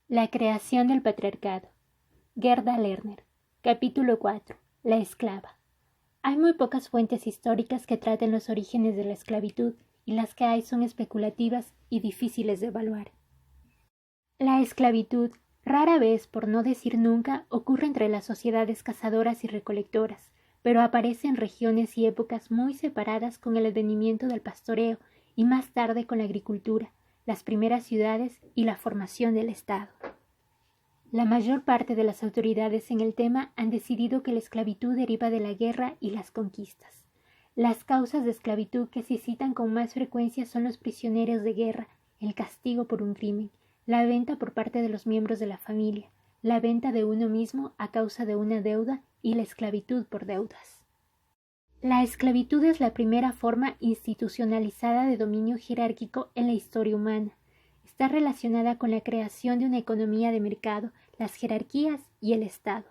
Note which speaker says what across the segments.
Speaker 1: La creación del patriarcado. Gerda Lerner. Capítulo 4. La esclava. Hay muy pocas fuentes históricas que traten los orígenes de la esclavitud, y las que hay son especulativas y difíciles de evaluar. La esclavitud, rara vez, por no decir nunca, ocurre entre las sociedades cazadoras y recolectoras, pero aparece en regiones y épocas muy separadas con el advenimiento del pastoreo y más tarde con la agricultura, las primeras ciudades y la formación del Estado. La mayor parte de las autoridades en el tema han decidido que la esclavitud deriva de la guerra y las conquistas. Las causas de esclavitud que se citan con más frecuencia son los prisioneros de guerra, el castigo por un crimen, la venta por parte de los miembros de la familia, la venta de uno mismo a causa de una deuda y la esclavitud por deudas. La esclavitud es la primera forma institucionalizada de dominio jerárquico en la historia humana. Está relacionada con la creación de una economía de mercado, las jerarquías y el Estado.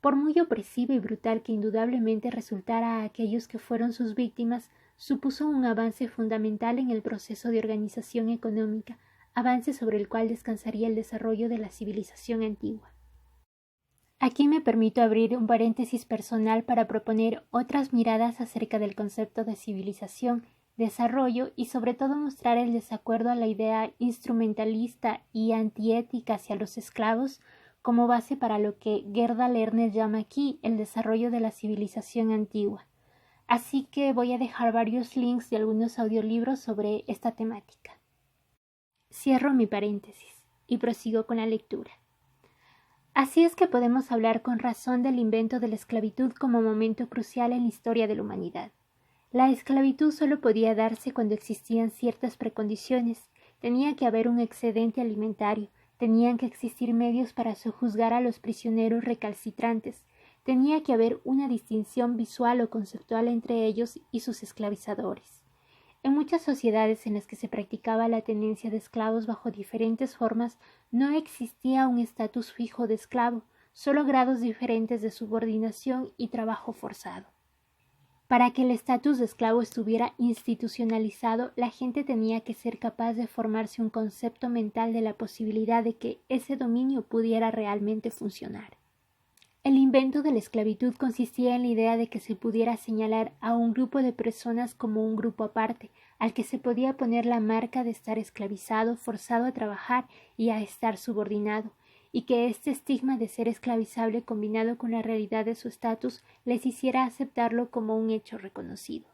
Speaker 1: Por muy opresiva y brutal que indudablemente resultara a aquellos que fueron sus víctimas, supuso un avance fundamental en el proceso de organización económica, avance sobre el cual descansaría el desarrollo de la civilización antigua. Aquí me permito abrir un paréntesis personal para proponer otras miradas acerca del concepto de civilización, desarrollo y sobre todo mostrar el desacuerdo a la idea instrumentalista y antiética hacia los esclavos como base para lo que Gerda Lerner llama aquí el desarrollo de la civilización antigua. Así que voy a dejar varios links de algunos audiolibros sobre esta temática. Cierro mi paréntesis y prosigo con la lectura. Así es que podemos hablar con razón del invento de la esclavitud como momento crucial en la historia de la humanidad. La esclavitud solo podía darse cuando existían ciertas precondiciones. Tenía que haber un excedente alimentario, tenían que existir medios para sojuzgar a los prisioneros recalcitrantes, tenía que haber una distinción visual o conceptual entre ellos y sus esclavizadores. En muchas sociedades en las que se practicaba la tenencia de esclavos bajo diferentes formas, no existía un estatus fijo de esclavo, solo grados diferentes de subordinación y trabajo forzado. Para que el estatus de esclavo estuviera institucionalizado, la gente tenía que ser capaz de formarse un concepto mental de la posibilidad de que ese dominio pudiera realmente funcionar. El invento de la esclavitud consistía en la idea de que se pudiera señalar a un grupo de personas como un grupo aparte, al que se podía poner la marca de estar esclavizado, forzado a trabajar y a estar subordinado, y que este estigma de ser esclavizable combinado con la realidad de su estatus les hiciera aceptarlo como un hecho reconocido.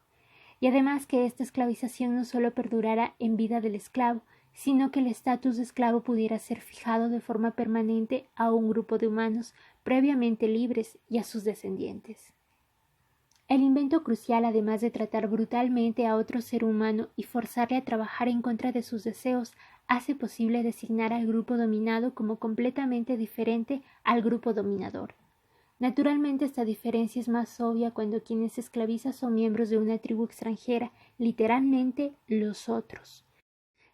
Speaker 1: Y además que esta esclavización no solo perdurara en vida del esclavo, sino que el estatus de esclavo pudiera ser fijado de forma permanente a un grupo de humanos previamente libres y a sus descendientes. El invento crucial, además de tratar brutalmente a otro ser humano y forzarle a trabajar en contra de sus deseos, hace posible designar al grupo dominado como completamente diferente al grupo dominador. Naturalmente, esta diferencia es más obvia cuando quienes se esclavizan son miembros de una tribu extranjera, literalmente los otros.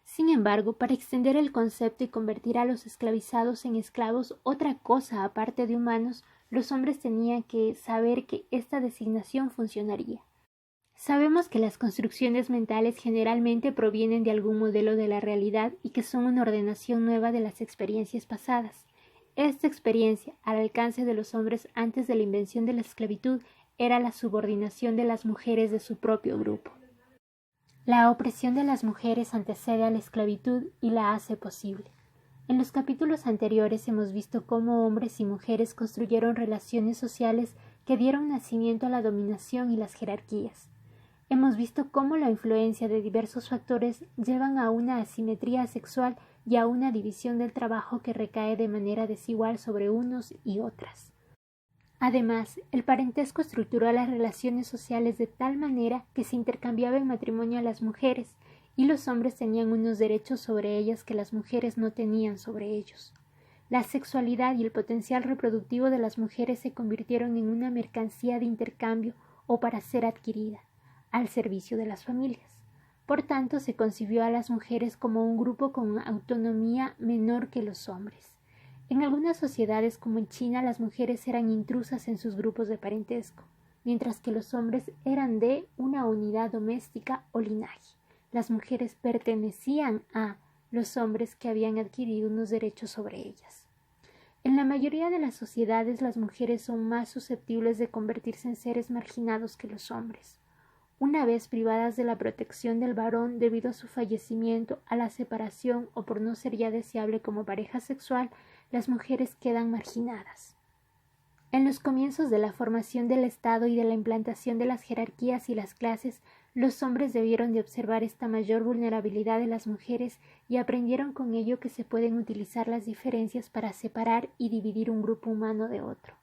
Speaker 1: Sin embargo, para extender el concepto y convertir a los esclavizados en esclavos, otra cosa aparte de humanos, los hombres tenían que saber que esta designación funcionaría. Sabemos que las construcciones mentales generalmente provienen de algún modelo de la realidad y que son una ordenación nueva de las experiencias pasadas. Esta experiencia, al alcance de los hombres antes de la invención de la esclavitud, era la subordinación de las mujeres de su propio grupo. La opresión de las mujeres antecede a la esclavitud y la hace posible. En los capítulos anteriores hemos visto cómo hombres y mujeres construyeron relaciones sociales que dieron nacimiento a la dominación y las jerarquías. Hemos visto cómo la influencia de diversos factores llevan a una asimetría sexual y a una división del trabajo que recae de manera desigual sobre unos y otras. Además, el parentesco estructuró las relaciones sociales de tal manera que se intercambiaba en matrimonio a las mujeres, y los hombres tenían unos derechos sobre ellas que las mujeres no tenían sobre ellos. La sexualidad y el potencial reproductivo de las mujeres se convirtieron en una mercancía de intercambio o para ser adquirida, al servicio de las familias. Por tanto, se concibió a las mujeres como un grupo con autonomía menor que los hombres. En algunas sociedades, como en China, las mujeres eran intrusas en sus grupos de parentesco, mientras que los hombres eran de una unidad doméstica o linaje. Las mujeres pertenecían a los hombres que habían adquirido unos derechos sobre ellas. En la mayoría de las sociedades las mujeres son más susceptibles de convertirse en seres marginados que los hombres. Una vez privadas de la protección del varón debido a su fallecimiento, a la separación o por no ser ya deseable como pareja sexual, las mujeres quedan marginadas. En los comienzos de la formación del Estado y de la implantación de las jerarquías y las clases, los hombres debieron de observar esta mayor vulnerabilidad de las mujeres y aprendieron con ello que se pueden utilizar las diferencias para separar y dividir un grupo humano de otro.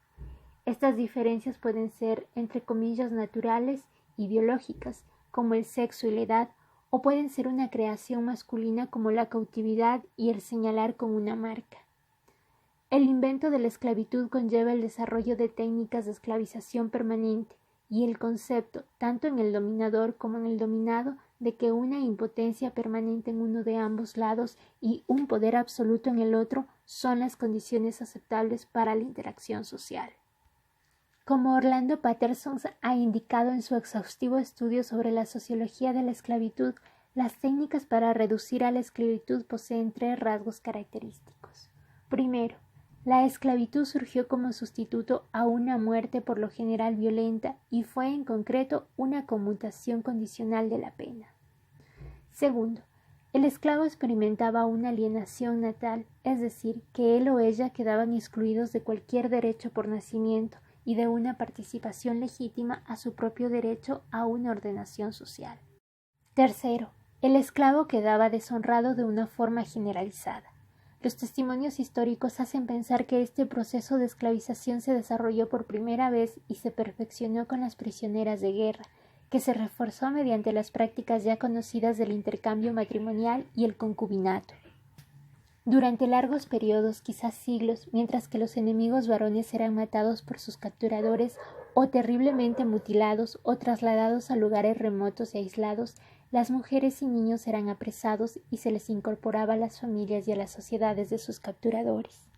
Speaker 1: Estas diferencias pueden ser, entre comillas, naturales y biológicas, como el sexo y la edad, o pueden ser una creación masculina como la cautividad y el señalar con una marca. El invento de la esclavitud conlleva el desarrollo de técnicas de esclavización permanente y el concepto, tanto en el dominador como en el dominado, de que una impotencia permanente en uno de ambos lados y un poder absoluto en el otro son las condiciones aceptables para la interacción social. Como Orlando Patterson ha indicado en su exhaustivo estudio sobre la sociología de la esclavitud, las técnicas para reducir a la esclavitud poseen 3 rasgos característicos. Primero, la esclavitud surgió como sustituto a una muerte por lo general violenta y fue en concreto una conmutación condicional de la pena. Segundo, el esclavo experimentaba una alienación natal, es decir, que él o ella quedaban excluidos de cualquier derecho por nacimiento y de una participación legítima a su propio derecho a una ordenación social. Tercero, el esclavo quedaba deshonrado de una forma generalizada. Los testimonios históricos hacen pensar que este proceso de esclavización se desarrolló por primera vez y se perfeccionó con las prisioneras de guerra, que se reforzó mediante las prácticas ya conocidas del intercambio matrimonial y el concubinato. Durante largos periodos, quizás siglos, mientras que los enemigos varones eran matados por sus capturadores o terriblemente mutilados o trasladados a lugares remotos y aislados, las mujeres y niños eran apresados y se les incorporaba a las familias y a las sociedades de sus capturadores.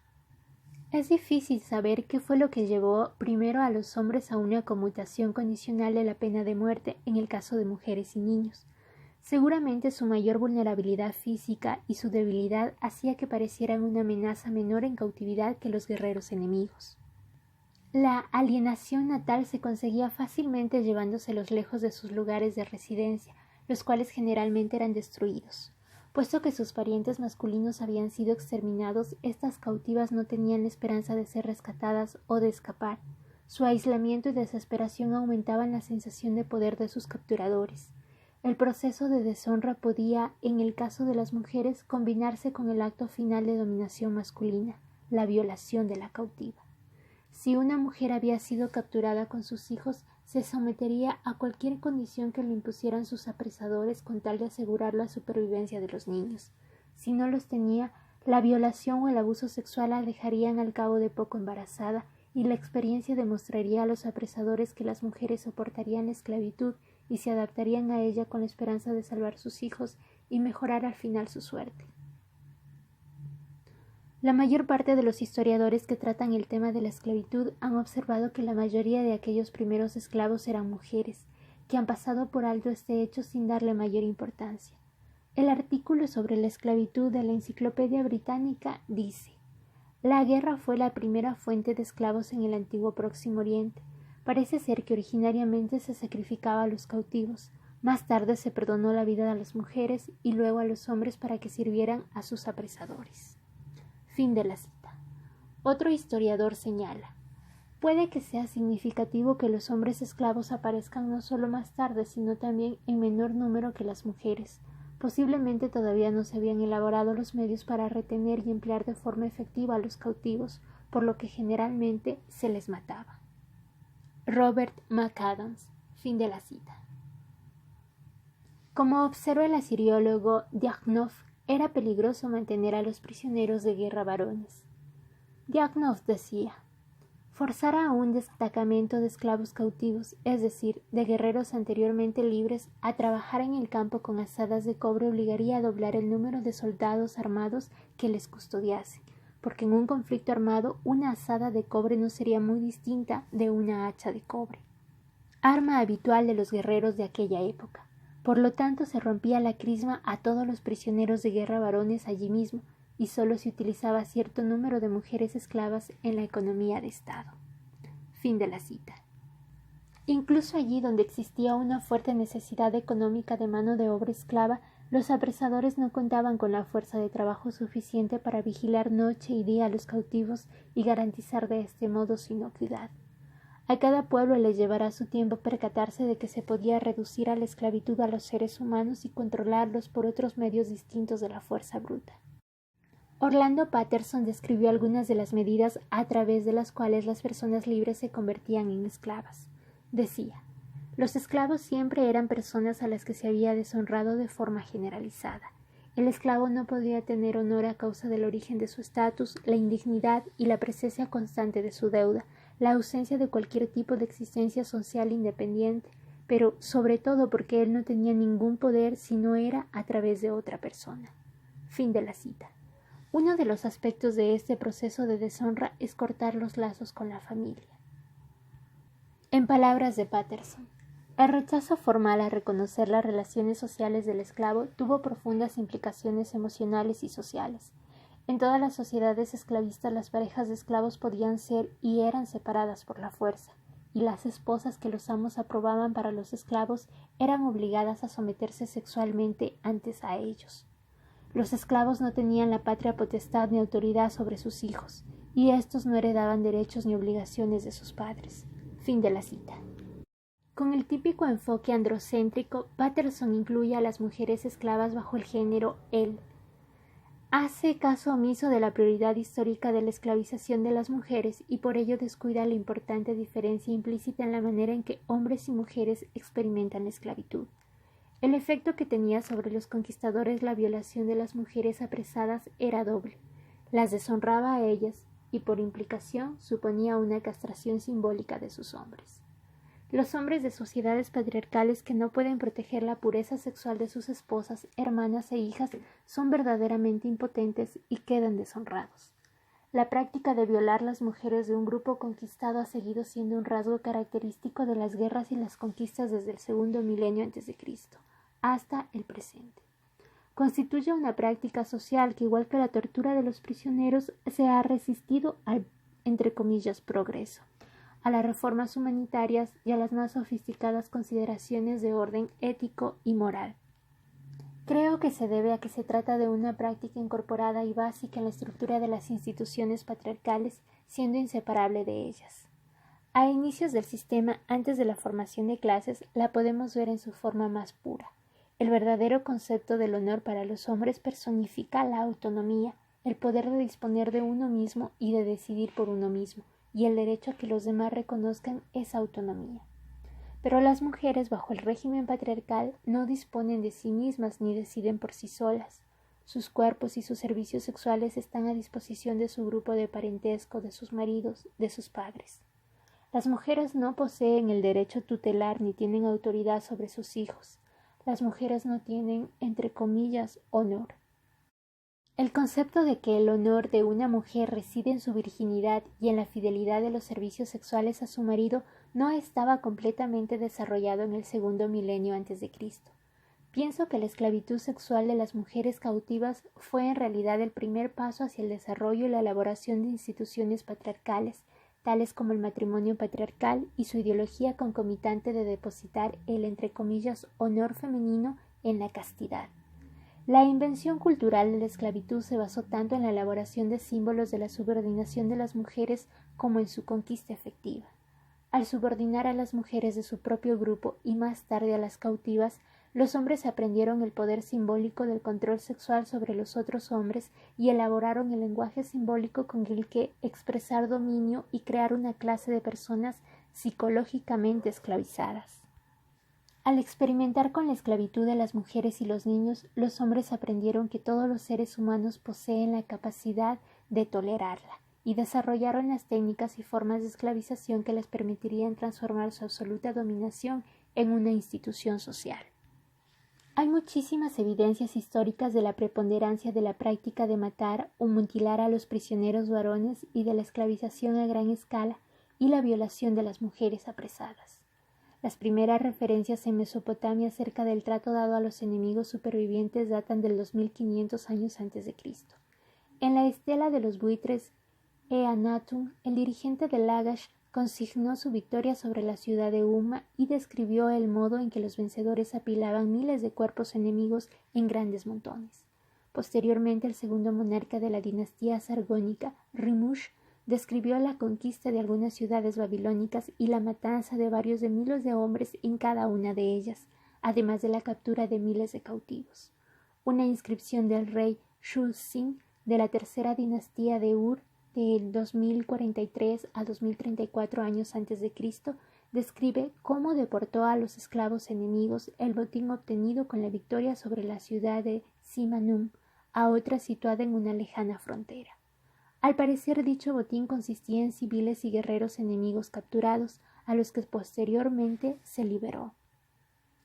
Speaker 1: Es difícil saber qué fue lo que llevó primero a los hombres a una conmutación condicional de la pena de muerte en el caso de mujeres y niños. Seguramente su mayor vulnerabilidad física y su debilidad hacía que parecieran una amenaza menor en cautividad que los guerreros enemigos. La alienación natal se conseguía fácilmente llevándoselos lejos de sus lugares de residencia, los cuales generalmente eran destruidos. Puesto que sus parientes masculinos habían sido exterminados, estas cautivas no tenían la esperanza de ser rescatadas o de escapar. Su aislamiento y desesperación aumentaban la sensación de poder de sus capturadores. El proceso de deshonra podía, en el caso de las mujeres, combinarse con el acto final de dominación masculina, la violación de la cautiva. Si una mujer había sido capturada con sus hijos, se sometería a cualquier condición que le impusieran sus apresadores con tal de asegurar la supervivencia de los niños. Si no los tenía, la violación o el abuso sexual la dejarían al cabo de poco embarazada, y la experiencia demostraría a los apresadores que las mujeres soportarían la esclavitud y se adaptarían a ella con la esperanza de salvar sus hijos y mejorar al final su suerte. La mayor parte de los historiadores que tratan el tema de la esclavitud han observado que la mayoría de aquellos primeros esclavos eran mujeres, que han pasado por alto este hecho sin darle mayor importancia. El artículo sobre la esclavitud de la Enciclopedia Británica dice: la guerra fue la primera fuente de esclavos en el antiguo Próximo Oriente. Parece ser que originariamente se sacrificaba a los cautivos. Más tarde se perdonó la vida a las mujeres y luego a los hombres para que sirvieran a sus apresadores. Fin de la cita. Otro historiador señala: puede que sea significativo que los hombres esclavos aparezcan no solo más tarde, sino también en menor número que las mujeres. Posiblemente todavía no se habían elaborado los medios para retener y emplear de forma efectiva a los cautivos, por lo que generalmente se les mataba. Robert McAdams. Fin de la cita. Como observa el asiriólogo Dyatlov, era peligroso mantener a los prisioneros de guerra varones. Dyatlov decía: forzar a un destacamento de esclavos cautivos, es decir, de guerreros anteriormente libres, a trabajar en el campo con azadas de cobre obligaría a doblar el número de soldados armados que les custodiasen, porque en un conflicto armado una azada de cobre no sería muy distinta de una hacha de cobre, arma habitual de los guerreros de aquella época. Por lo tanto, se rompía la crisma a todos los prisioneros de guerra varones allí mismo, y solo se utilizaba cierto número de mujeres esclavas en la economía de Estado. Fin de la cita. Incluso allí donde existía una fuerte necesidad económica de mano de obra esclava, los apresadores no contaban con la fuerza de trabajo suficiente para vigilar noche y día a los cautivos y garantizar de este modo su inocuidad. A cada pueblo le llevará su tiempo percatarse de que se podía reducir a la esclavitud a los seres humanos y controlarlos por otros medios distintos de la fuerza bruta. Orlando Patterson describió algunas de las medidas a través de las cuales las personas libres se convertían en esclavas. Decía: los esclavos siempre eran personas a las que se había deshonrado de forma generalizada. El esclavo no podía tener honor a causa del origen de su estatus, la indignidad y la presencia constante de su deuda, la ausencia de cualquier tipo de existencia social independiente, pero sobre todo porque él no tenía ningún poder si no era a través de otra persona. Fin de la cita. Uno de los aspectos de este proceso de deshonra es cortar los lazos con la familia. En palabras de Patterson, el rechazo formal a reconocer las relaciones sociales del esclavo tuvo profundas implicaciones emocionales y sociales. En todas las sociedades esclavistas las parejas de esclavos podían ser y eran separadas por la fuerza, y las esposas que los amos aprobaban para los esclavos eran obligadas a someterse sexualmente antes a ellos. Los esclavos no tenían la patria potestad ni autoridad sobre sus hijos, y éstos no heredaban derechos ni obligaciones de sus padres. Fin de la cita. Con el típico enfoque androcéntrico, Patterson incluye a las mujeres esclavas bajo el género él. Hace caso omiso de la prioridad histórica de la esclavización de las mujeres y por ello descuida la importante diferencia implícita en la manera en que hombres y mujeres experimentan la esclavitud. El efecto que tenía sobre los conquistadores la violación de las mujeres apresadas era doble. Las deshonraba a ellas y por implicación suponía una castración simbólica de sus hombres. Los hombres de sociedades patriarcales que no pueden proteger la pureza sexual de sus esposas, hermanas e hijas son verdaderamente impotentes y quedan deshonrados. La práctica de violar las mujeres de un grupo conquistado ha seguido siendo un rasgo característico de las guerras y las conquistas desde el segundo milenio a.C. hasta el presente. Constituye una práctica social que, igual que la tortura de los prisioneros, se ha resistido al, entre comillas, progreso, a las reformas humanitarias y a las más sofisticadas consideraciones de orden ético y moral. Creo que se debe a que se trata de una práctica incorporada y básica en la estructura de las instituciones patriarcales, siendo inseparable de ellas. A inicios del sistema, antes de la formación de clases, la podemos ver en su forma más pura. El verdadero concepto del honor para los hombres personifica la autonomía, el poder de disponer de uno mismo y de decidir por uno mismo, y el derecho a que los demás reconozcan esa autonomía. Pero las mujeres bajo el régimen patriarcal no disponen de sí mismas ni deciden por sí solas. Sus cuerpos y sus servicios sexuales están a disposición de su grupo de parentesco, de sus maridos, de sus padres. Las mujeres no poseen el derecho tutelar ni tienen autoridad sobre sus hijos. Las mujeres no tienen, entre comillas, honor. El concepto de que el honor de una mujer reside en su virginidad y en la fidelidad de los servicios sexuales a su marido no estaba completamente desarrollado en el segundo milenio a.C. Pienso que la esclavitud sexual de las mujeres cautivas fue en realidad el primer paso hacia el desarrollo y la elaboración de instituciones patriarcales, tales como el matrimonio patriarcal y su ideología concomitante de depositar el, entre comillas, honor femenino en la castidad. La invención cultural de la esclavitud se basó tanto en la elaboración de símbolos de la subordinación de las mujeres como en su conquista efectiva. Al subordinar a las mujeres de su propio grupo y más tarde a las cautivas, los hombres aprendieron el poder simbólico del control sexual sobre los otros hombres y elaboraron el lenguaje simbólico con el que expresar dominio y crear una clase de personas psicológicamente esclavizadas. Al experimentar con la esclavitud de las mujeres y los niños, los hombres aprendieron que todos los seres humanos poseen la capacidad de tolerarla y desarrollaron las técnicas y formas de esclavización que les permitirían transformar su absoluta dominación en una institución social. Hay muchísimas evidencias históricas de la preponderancia de la práctica de matar o mutilar a los prisioneros varones y de la esclavización a gran escala y la violación de las mujeres apresadas. Las primeras referencias en Mesopotamia acerca del trato dado a los enemigos supervivientes datan del 2500 años antes de Cristo. En la estela de los buitres Eannatum, el dirigente de Lagash consignó su victoria sobre la ciudad de Umma y describió el modo en que los vencedores apilaban miles de cuerpos enemigos en grandes montones. Posteriormente, el segundo monarca de la dinastía sargónica, Rimush, describió la conquista de algunas ciudades babilónicas y la matanza de varios de miles de hombres en cada una de ellas, además de la captura de miles de cautivos. Una inscripción del rey Shul-Sin de la tercera dinastía de Ur, del 2043 a 2034 años antes de Cristo, describe cómo deportó a los esclavos enemigos el botín obtenido con la victoria sobre la ciudad de Simanum, a otra situada en una lejana frontera. Al parecer, dicho botín consistía en civiles y guerreros enemigos capturados, a los que posteriormente se liberó.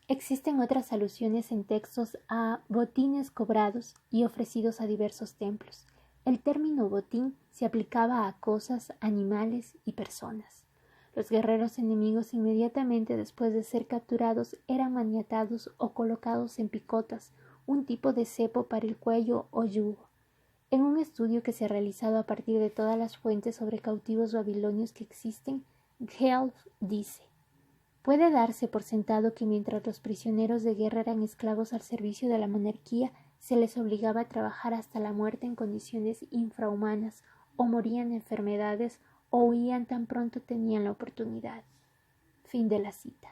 Speaker 1: Existen otras alusiones en textos a botines cobrados y ofrecidos a diversos templos. El término botín se aplicaba a cosas, animales y personas. Los guerreros enemigos inmediatamente después de ser capturados eran maniatados o colocados en picotas, un tipo de cepo para el cuello o yugo. En un estudio que se ha realizado a partir de todas las fuentes sobre cautivos babilonios que existen, Gelf dice: puede darse por sentado que mientras los prisioneros de guerra eran esclavos al servicio de la monarquía, se les obligaba a trabajar hasta la muerte en condiciones infrahumanas, o morían de enfermedades, o huían tan pronto tenían la oportunidad. Fin de la cita.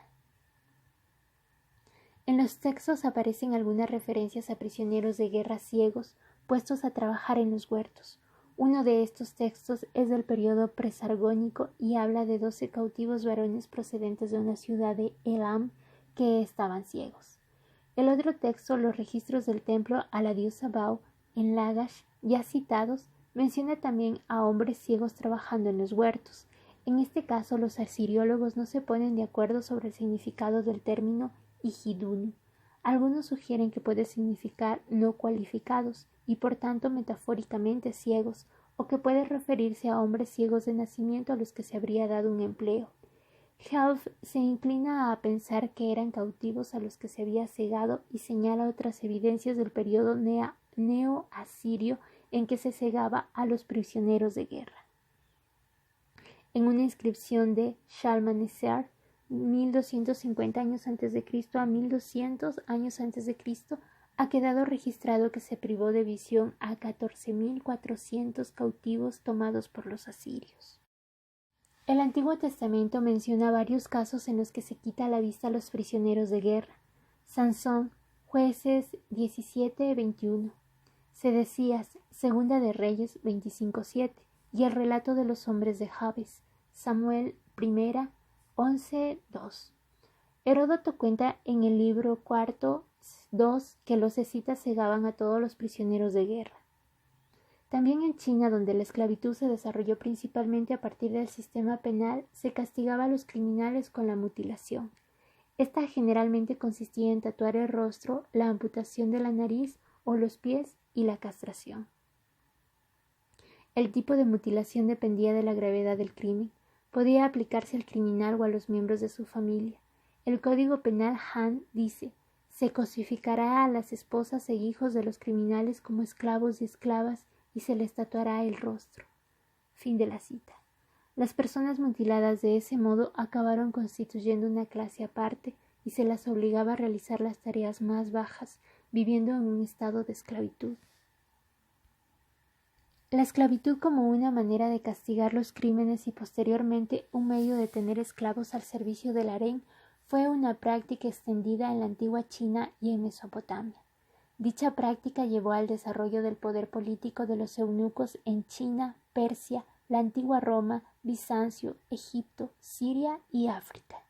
Speaker 1: En los textos aparecen algunas referencias a prisioneros de guerra ciegos, puestos a trabajar en los huertos. Uno de estos textos es del periodo presargónico y habla de 12 cautivos varones procedentes de una ciudad de Elam que estaban ciegos. El otro texto, los registros del templo a la diosa Bau en Lagash, ya citados, menciona también a hombres ciegos trabajando en los huertos. En este caso, los asiriólogos no se ponen de acuerdo sobre el significado del término Higidunu. Algunos sugieren que puede significar no cualificados y por tanto metafóricamente ciegos, o que puede referirse a hombres ciegos de nacimiento a los que se habría dado un empleo. Gelf se inclina a pensar que eran cautivos a los que se había cegado y señala otras evidencias del periodo neo-asirio en que se cegaba a los prisioneros de guerra. En una inscripción de Shalmaneser, 1250 años antes de Cristo a 1200 años antes de Cristo, ha quedado registrado que se privó de visión a 14.400 cautivos tomados por los asirios. El Antiguo Testamento menciona varios casos en los que se quita la vista a los prisioneros de guerra. Sansón, Jueces 17:21, Sedecías, Segunda de Reyes 25:7 y el relato de los hombres de Jabes, Samuel 1, 11:2. Heródoto cuenta en el libro cuarto 2 que los escitas cegaban a todos los prisioneros de guerra. También en China, donde la esclavitud se desarrolló principalmente a partir del sistema penal, se castigaba a los criminales con la mutilación. Esta generalmente consistía en tatuar el rostro, la amputación de la nariz o los pies y la castración. El tipo de mutilación dependía de la gravedad del crimen. Podía aplicarse al criminal o a los miembros de su familia. El Código Penal Han dice: se cosificará a las esposas e hijos de los criminales como esclavos y esclavas y se les tatuará el rostro. Fin de la cita. Las personas mutiladas de ese modo acabaron constituyendo una clase aparte y se las obligaba a realizar las tareas más bajas, viviendo en un estado de esclavitud. La esclavitud como una manera de castigar los crímenes y posteriormente un medio de tener esclavos al servicio del harén fue una práctica extendida en la antigua China y en Mesopotamia. Dicha práctica llevó al desarrollo del poder político de los eunucos en China, Persia, la antigua Roma, Bizancio, Egipto, Siria y África.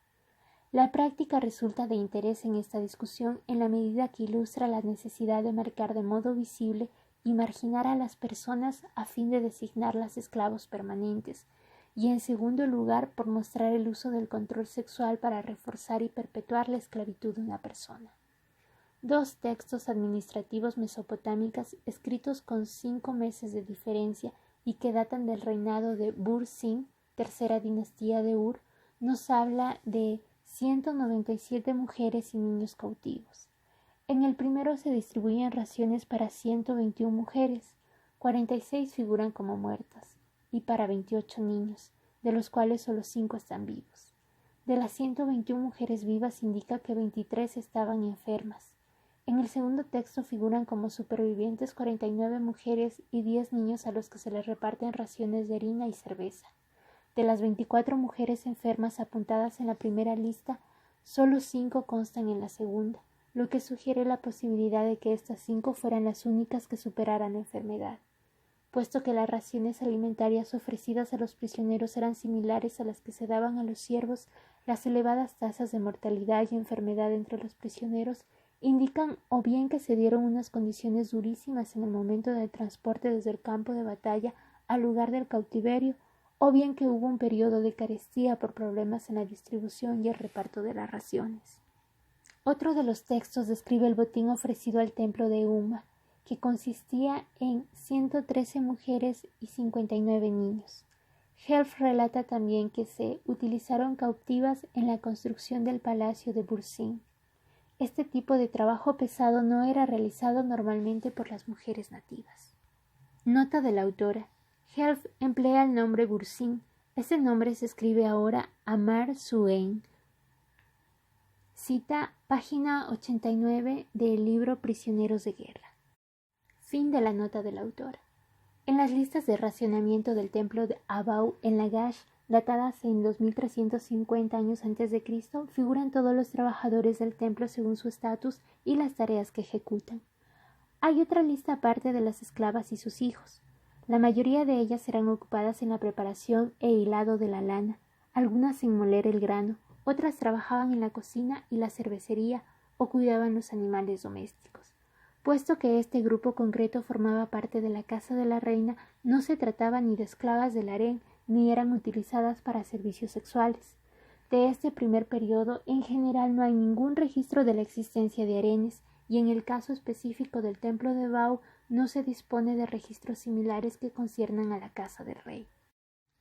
Speaker 1: La práctica resulta de interés en esta discusión en la medida que ilustra la necesidad de marcar de modo visible y marginar a las personas a fin de designarlas esclavos permanentes, y en segundo lugar por mostrar el uso del control sexual para reforzar y perpetuar la esclavitud de una persona. Dos textos administrativos mesopotámicos escritos con 5 meses de diferencia y que datan del reinado de Bur-Sin, tercera dinastía de Ur, nos habla de 197 mujeres y niños cautivos. En el primero se distribuían raciones para 121 mujeres, 46 figuran como muertas, y para 28 niños, de los cuales solo 5 están vivos. De las 121 mujeres vivas indica que 23 estaban enfermas. En el segundo texto figuran como supervivientes 49 mujeres y 10 niños a los que se les reparten raciones de harina y cerveza. De las 24 mujeres enfermas apuntadas en la primera lista, solo 5 constan en la segunda, lo que sugiere la posibilidad de que estas 5 fueran las únicas que superaran la enfermedad. Puesto que las raciones alimentarias ofrecidas a los prisioneros eran similares a las que se daban a los siervos, las elevadas tasas de mortalidad y enfermedad entre los prisioneros indican o bien que se dieron unas condiciones durísimas en el momento del transporte desde el campo de batalla al lugar del cautiverio, o bien que hubo un periodo de carestía por problemas en la distribución y el reparto de las raciones. Otro de los textos describe el botín ofrecido al templo de Uma, que consistía en 113 mujeres y 59 niños. Helf relata también que se utilizaron cautivas en la construcción del palacio de Bursin. Este tipo de trabajo pesado no era realizado normalmente por las mujeres nativas. Nota de la autora. Helf emplea el nombre Bursin. Este nombre se escribe ahora Amar Suen. Cita página 89 del libro Prisioneros de Guerra. Fin de la nota de la autora. En las listas de racionamiento del templo de Abau en Lagash, datadas en 2350 años a.C., figuran todos los trabajadores del templo según su estatus y las tareas que ejecutan. Hay otra lista aparte de las esclavas y sus hijos. La mayoría de ellas serán ocupadas en la preparación e hilado de la lana, algunas en moler el grano, otras trabajaban en la cocina y la cervecería o cuidaban los animales domésticos. Puesto que este grupo concreto formaba parte de la casa de la reina, no se trataba ni de esclavas del harén, ni eran utilizadas para servicios sexuales. De este primer periodo, en general, no hay ningún registro de la existencia de harenes, y en el caso específico del templo de Bau, no se dispone de registros similares que conciernan a la casa del rey.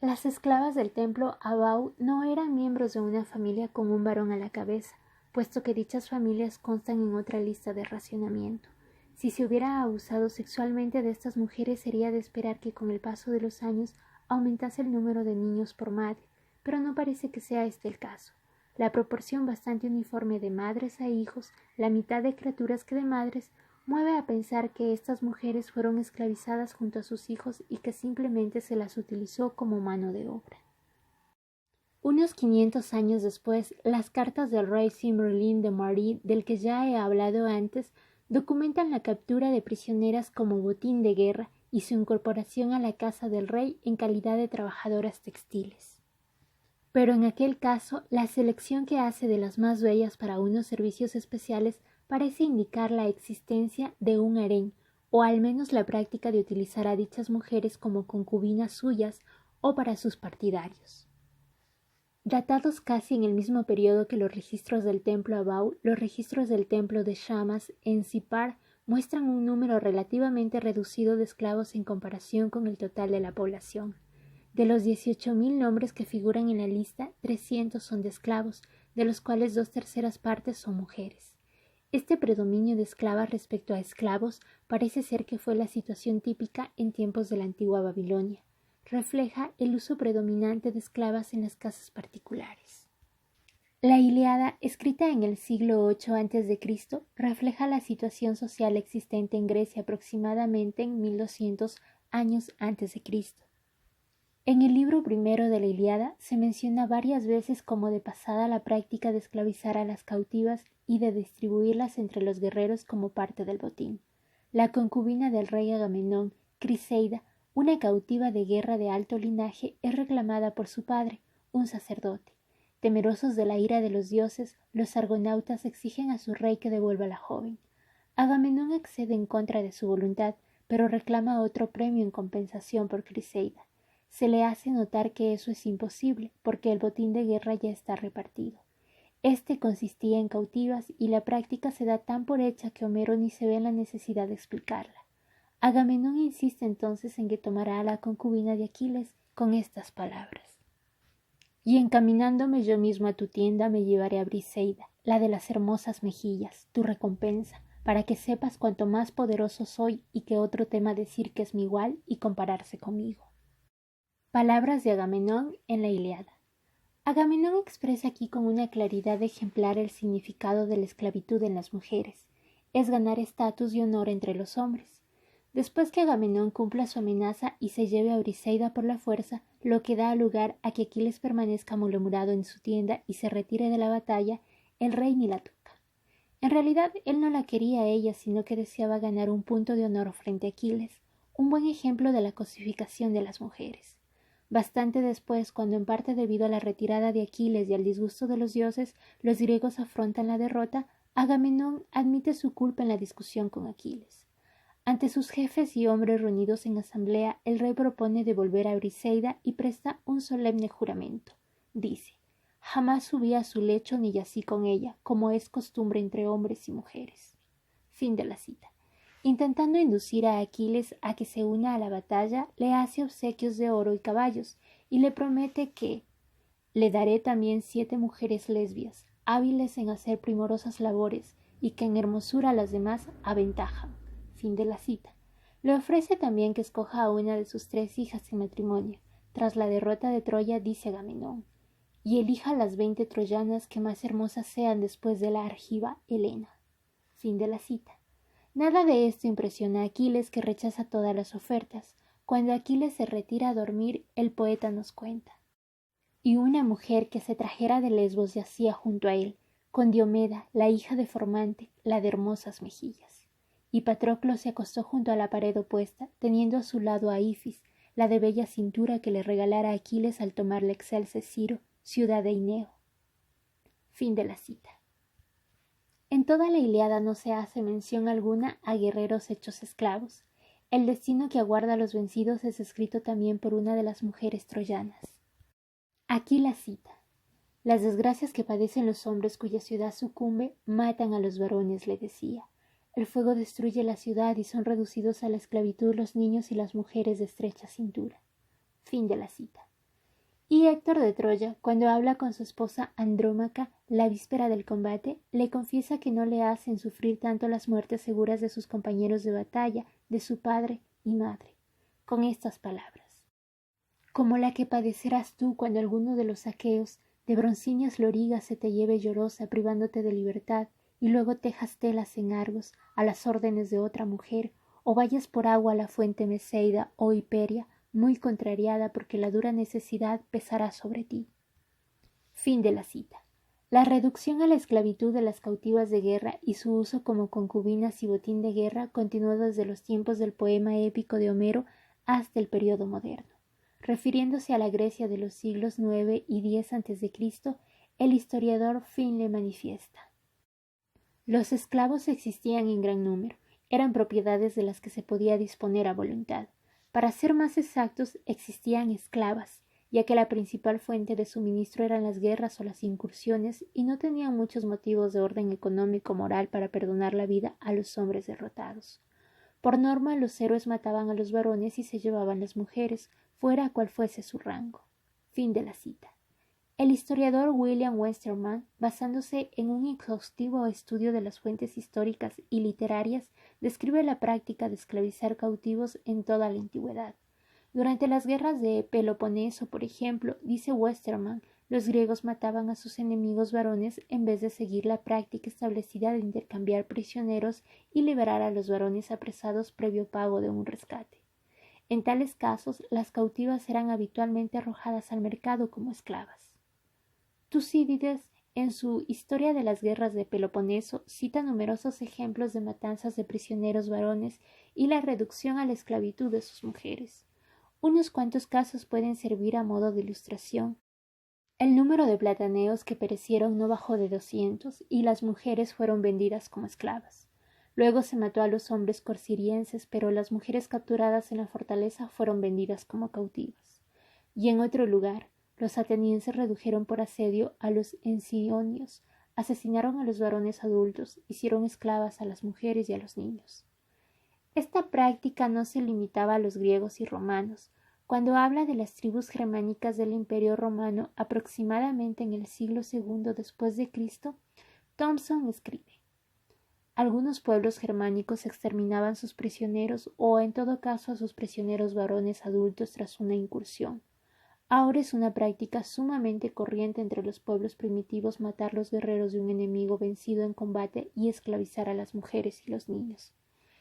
Speaker 1: Las esclavas del templo Abau no eran miembros de una familia con un varón a la cabeza, puesto que dichas familias constan en otra lista de racionamiento. Si se hubiera abusado sexualmente de estas mujeres, sería de esperar que con el paso de los años aumentase el número de niños por madre, pero no parece que sea este el caso. La proporción bastante uniforme de madres a hijos, la mitad de criaturas que de madres, mueve a pensar que estas mujeres fueron esclavizadas junto a sus hijos y que simplemente se las utilizó como mano de obra. Unos 500 años después, las cartas del rey Simmerlin de Marie, del que ya he hablado antes, documentan la captura de prisioneras como botín de guerra y su incorporación a la casa del rey en calidad de trabajadoras textiles. Pero en aquel caso, la selección que hace de las más bellas para unos servicios especiales parece indicar la existencia de un harén, o al menos la práctica de utilizar a dichas mujeres como concubinas suyas o para sus partidarios. Datados casi en el mismo periodo que los registros del templo Abau, los registros del templo de Shamas en Sipar muestran un número relativamente reducido de esclavos en comparación con el total de la población. De los 18.000 nombres que figuran en la lista, 300 son de esclavos, de los cuales 2/3 partes son mujeres. Este predominio de esclavas respecto a esclavos parece ser que fue la situación típica en tiempos de la antigua Babilonia. Refleja el uso predominante de esclavas en las casas particulares. La Ilíada, escrita en el siglo VIII a.C., refleja la situación social existente en Grecia aproximadamente en 1200 años antes de Cristo. En el libro primero de la Ilíada se menciona varias veces como de pasada la práctica de esclavizar a las cautivas y de distribuirlas entre los guerreros como parte del botín. La concubina del rey Agamenón, Criseida, una cautiva de guerra de alto linaje, es reclamada por su padre, un sacerdote. Temerosos de la ira de los dioses, los argonautas exigen a su rey que devuelva a la joven. Agamenón accede en contra de su voluntad, pero reclama otro premio en compensación por Criseida. Se le hace notar que eso es imposible, porque el botín de guerra ya está repartido. Este consistía en cautivas y la práctica se da tan por hecha que Homero ni se ve en la necesidad de explicarla. Agamenón insiste entonces en que tomará a la concubina de Aquiles con estas palabras. y encaminándome yo mismo a tu tienda me llevaré a Briseida, la de las hermosas mejillas, tu recompensa, para que sepas cuánto más poderoso soy y que otro tema decir que es mi igual y compararse conmigo. Palabras de Agamenón en la Ilíada. Agamenón expresa aquí con una claridad ejemplar el significado de la esclavitud en las mujeres. Es ganar estatus y honor entre los hombres. Después que Agamenón cumpla su amenaza y se lleve a Briseida por la fuerza, lo que da lugar a que Aquiles permanezca malhumorado en su tienda y se retire de la batalla, el rey ni la toca. En realidad, él no la quería a ella, sino que deseaba ganar un punto de honor frente a Aquiles, un buen ejemplo de la cosificación de las mujeres. Bastante después, cuando en parte debido a la retirada de Aquiles y al disgusto de los dioses, los griegos afrontan la derrota, Agamenón admite su culpa en la discusión con Aquiles. Ante sus jefes y hombres reunidos en asamblea, el rey propone devolver a Briseida y presta un solemne juramento. Dice: jamás subí a su lecho ni yací con ella, como es costumbre entre hombres y mujeres. Fin de la cita. Intentando inducir a Aquiles a que se una a la batalla, le hace obsequios de oro y caballos, y le promete que le daré también 7 mujeres lesbias, hábiles en hacer primorosas labores, y que en hermosura a las demás aventajan. Fin de la cita. Le ofrece también que escoja a una de sus 3 hijas en matrimonio. Tras la derrota de Troya, dice Agamenón: y elija las 20 troyanas que más hermosas sean después de la argiva Helena. Fin de la cita. Nada de esto impresiona a Aquiles, que rechaza todas las ofertas. Cuando Aquiles se retira a dormir, el poeta nos cuenta: y una mujer que se trajera de Lesbos yacía junto a él, con Diomeda, la hija de Formante, la de hermosas mejillas. Y Patroclo se acostó junto a la pared opuesta, teniendo a su lado a Ifis, la de bella cintura que le regalara a Aquiles al tomar la excelsa Ciro, ciudad de Ineo. Fin de la cita. En toda la Ilíada no se hace mención alguna a guerreros hechos esclavos. El destino que aguarda a los vencidos es escrito también por una de las mujeres troyanas. Aquí la cita: las desgracias que padecen los hombres cuya ciudad sucumbe matan a los varones, le decía. El fuego destruye la ciudad y son reducidos a la esclavitud los niños y las mujeres de estrecha cintura. Fin de la cita. Y Héctor de Troya, cuando habla con su esposa Andrómaca la víspera del combate, le confiesa que no le hacen sufrir tanto las muertes seguras de sus compañeros de batalla, de su padre y madre, con estas palabras: como la que padecerás tú cuando alguno de los aqueos de broncíneas lorigas se te lleve llorosa, privándote de libertad, y luego tejas telas en Argos a las órdenes de otra mujer, o vayas por agua a la fuente Meseida o Hiperia, muy contrariada porque la dura necesidad pesará sobre ti. Fin de la cita. La reducción a la esclavitud de las cautivas de guerra y su uso como concubinas y botín de guerra continuó desde los tiempos del poema épico de Homero hasta el período moderno. Refiriéndose a la Grecia de los siglos IX y X a.C., el historiador Finlay manifiesta: los esclavos existían en gran número, eran propiedades de las que se podía disponer a voluntad. Para ser más exactos, existían esclavas, ya que la principal fuente de suministro eran las guerras o las incursiones, y no tenían muchos motivos de orden económico-moral para perdonar la vida a los hombres derrotados. Por norma, los héroes mataban a los varones y se llevaban las mujeres, fuera cual fuese su rango. Fin de la cita. El historiador William Westermann, basándose en un exhaustivo estudio de las fuentes históricas y literarias, describe la práctica de esclavizar cautivos en toda la antigüedad. Durante las guerras de Peloponeso, por ejemplo, dice Westermann, los griegos mataban a sus enemigos varones en vez de seguir la práctica establecida de intercambiar prisioneros y liberar a los varones apresados previo pago de un rescate. En tales casos, las cautivas eran habitualmente arrojadas al mercado como esclavas. Tucídides, en su Historia de las guerras de Peloponeso, cita numerosos ejemplos de matanzas de prisioneros varones y la reducción a la esclavitud de sus mujeres. Unos cuantos casos pueden servir a modo de ilustración. El número de plataneos que perecieron no bajó de 200 y las mujeres fueron vendidas como esclavas. Luego se mató a los hombres corsirienses, pero las mujeres capturadas en la fortaleza fueron vendidas como cautivas. Y en otro lugar, los atenienses redujeron por asedio a los encionios, asesinaron a los varones adultos, hicieron esclavas a las mujeres y a los niños. Esta práctica no se limitaba a los griegos y romanos. Cuando habla de las tribus germánicas del Imperio Romano aproximadamente en el siglo II después de Cristo, Thompson escribe: algunos pueblos germánicos exterminaban sus prisioneros o en todo caso a sus prisioneros varones adultos tras una incursión. Ahora es una práctica sumamente corriente entre los pueblos primitivos matar los guerreros de un enemigo vencido en combate y esclavizar a las mujeres y los niños.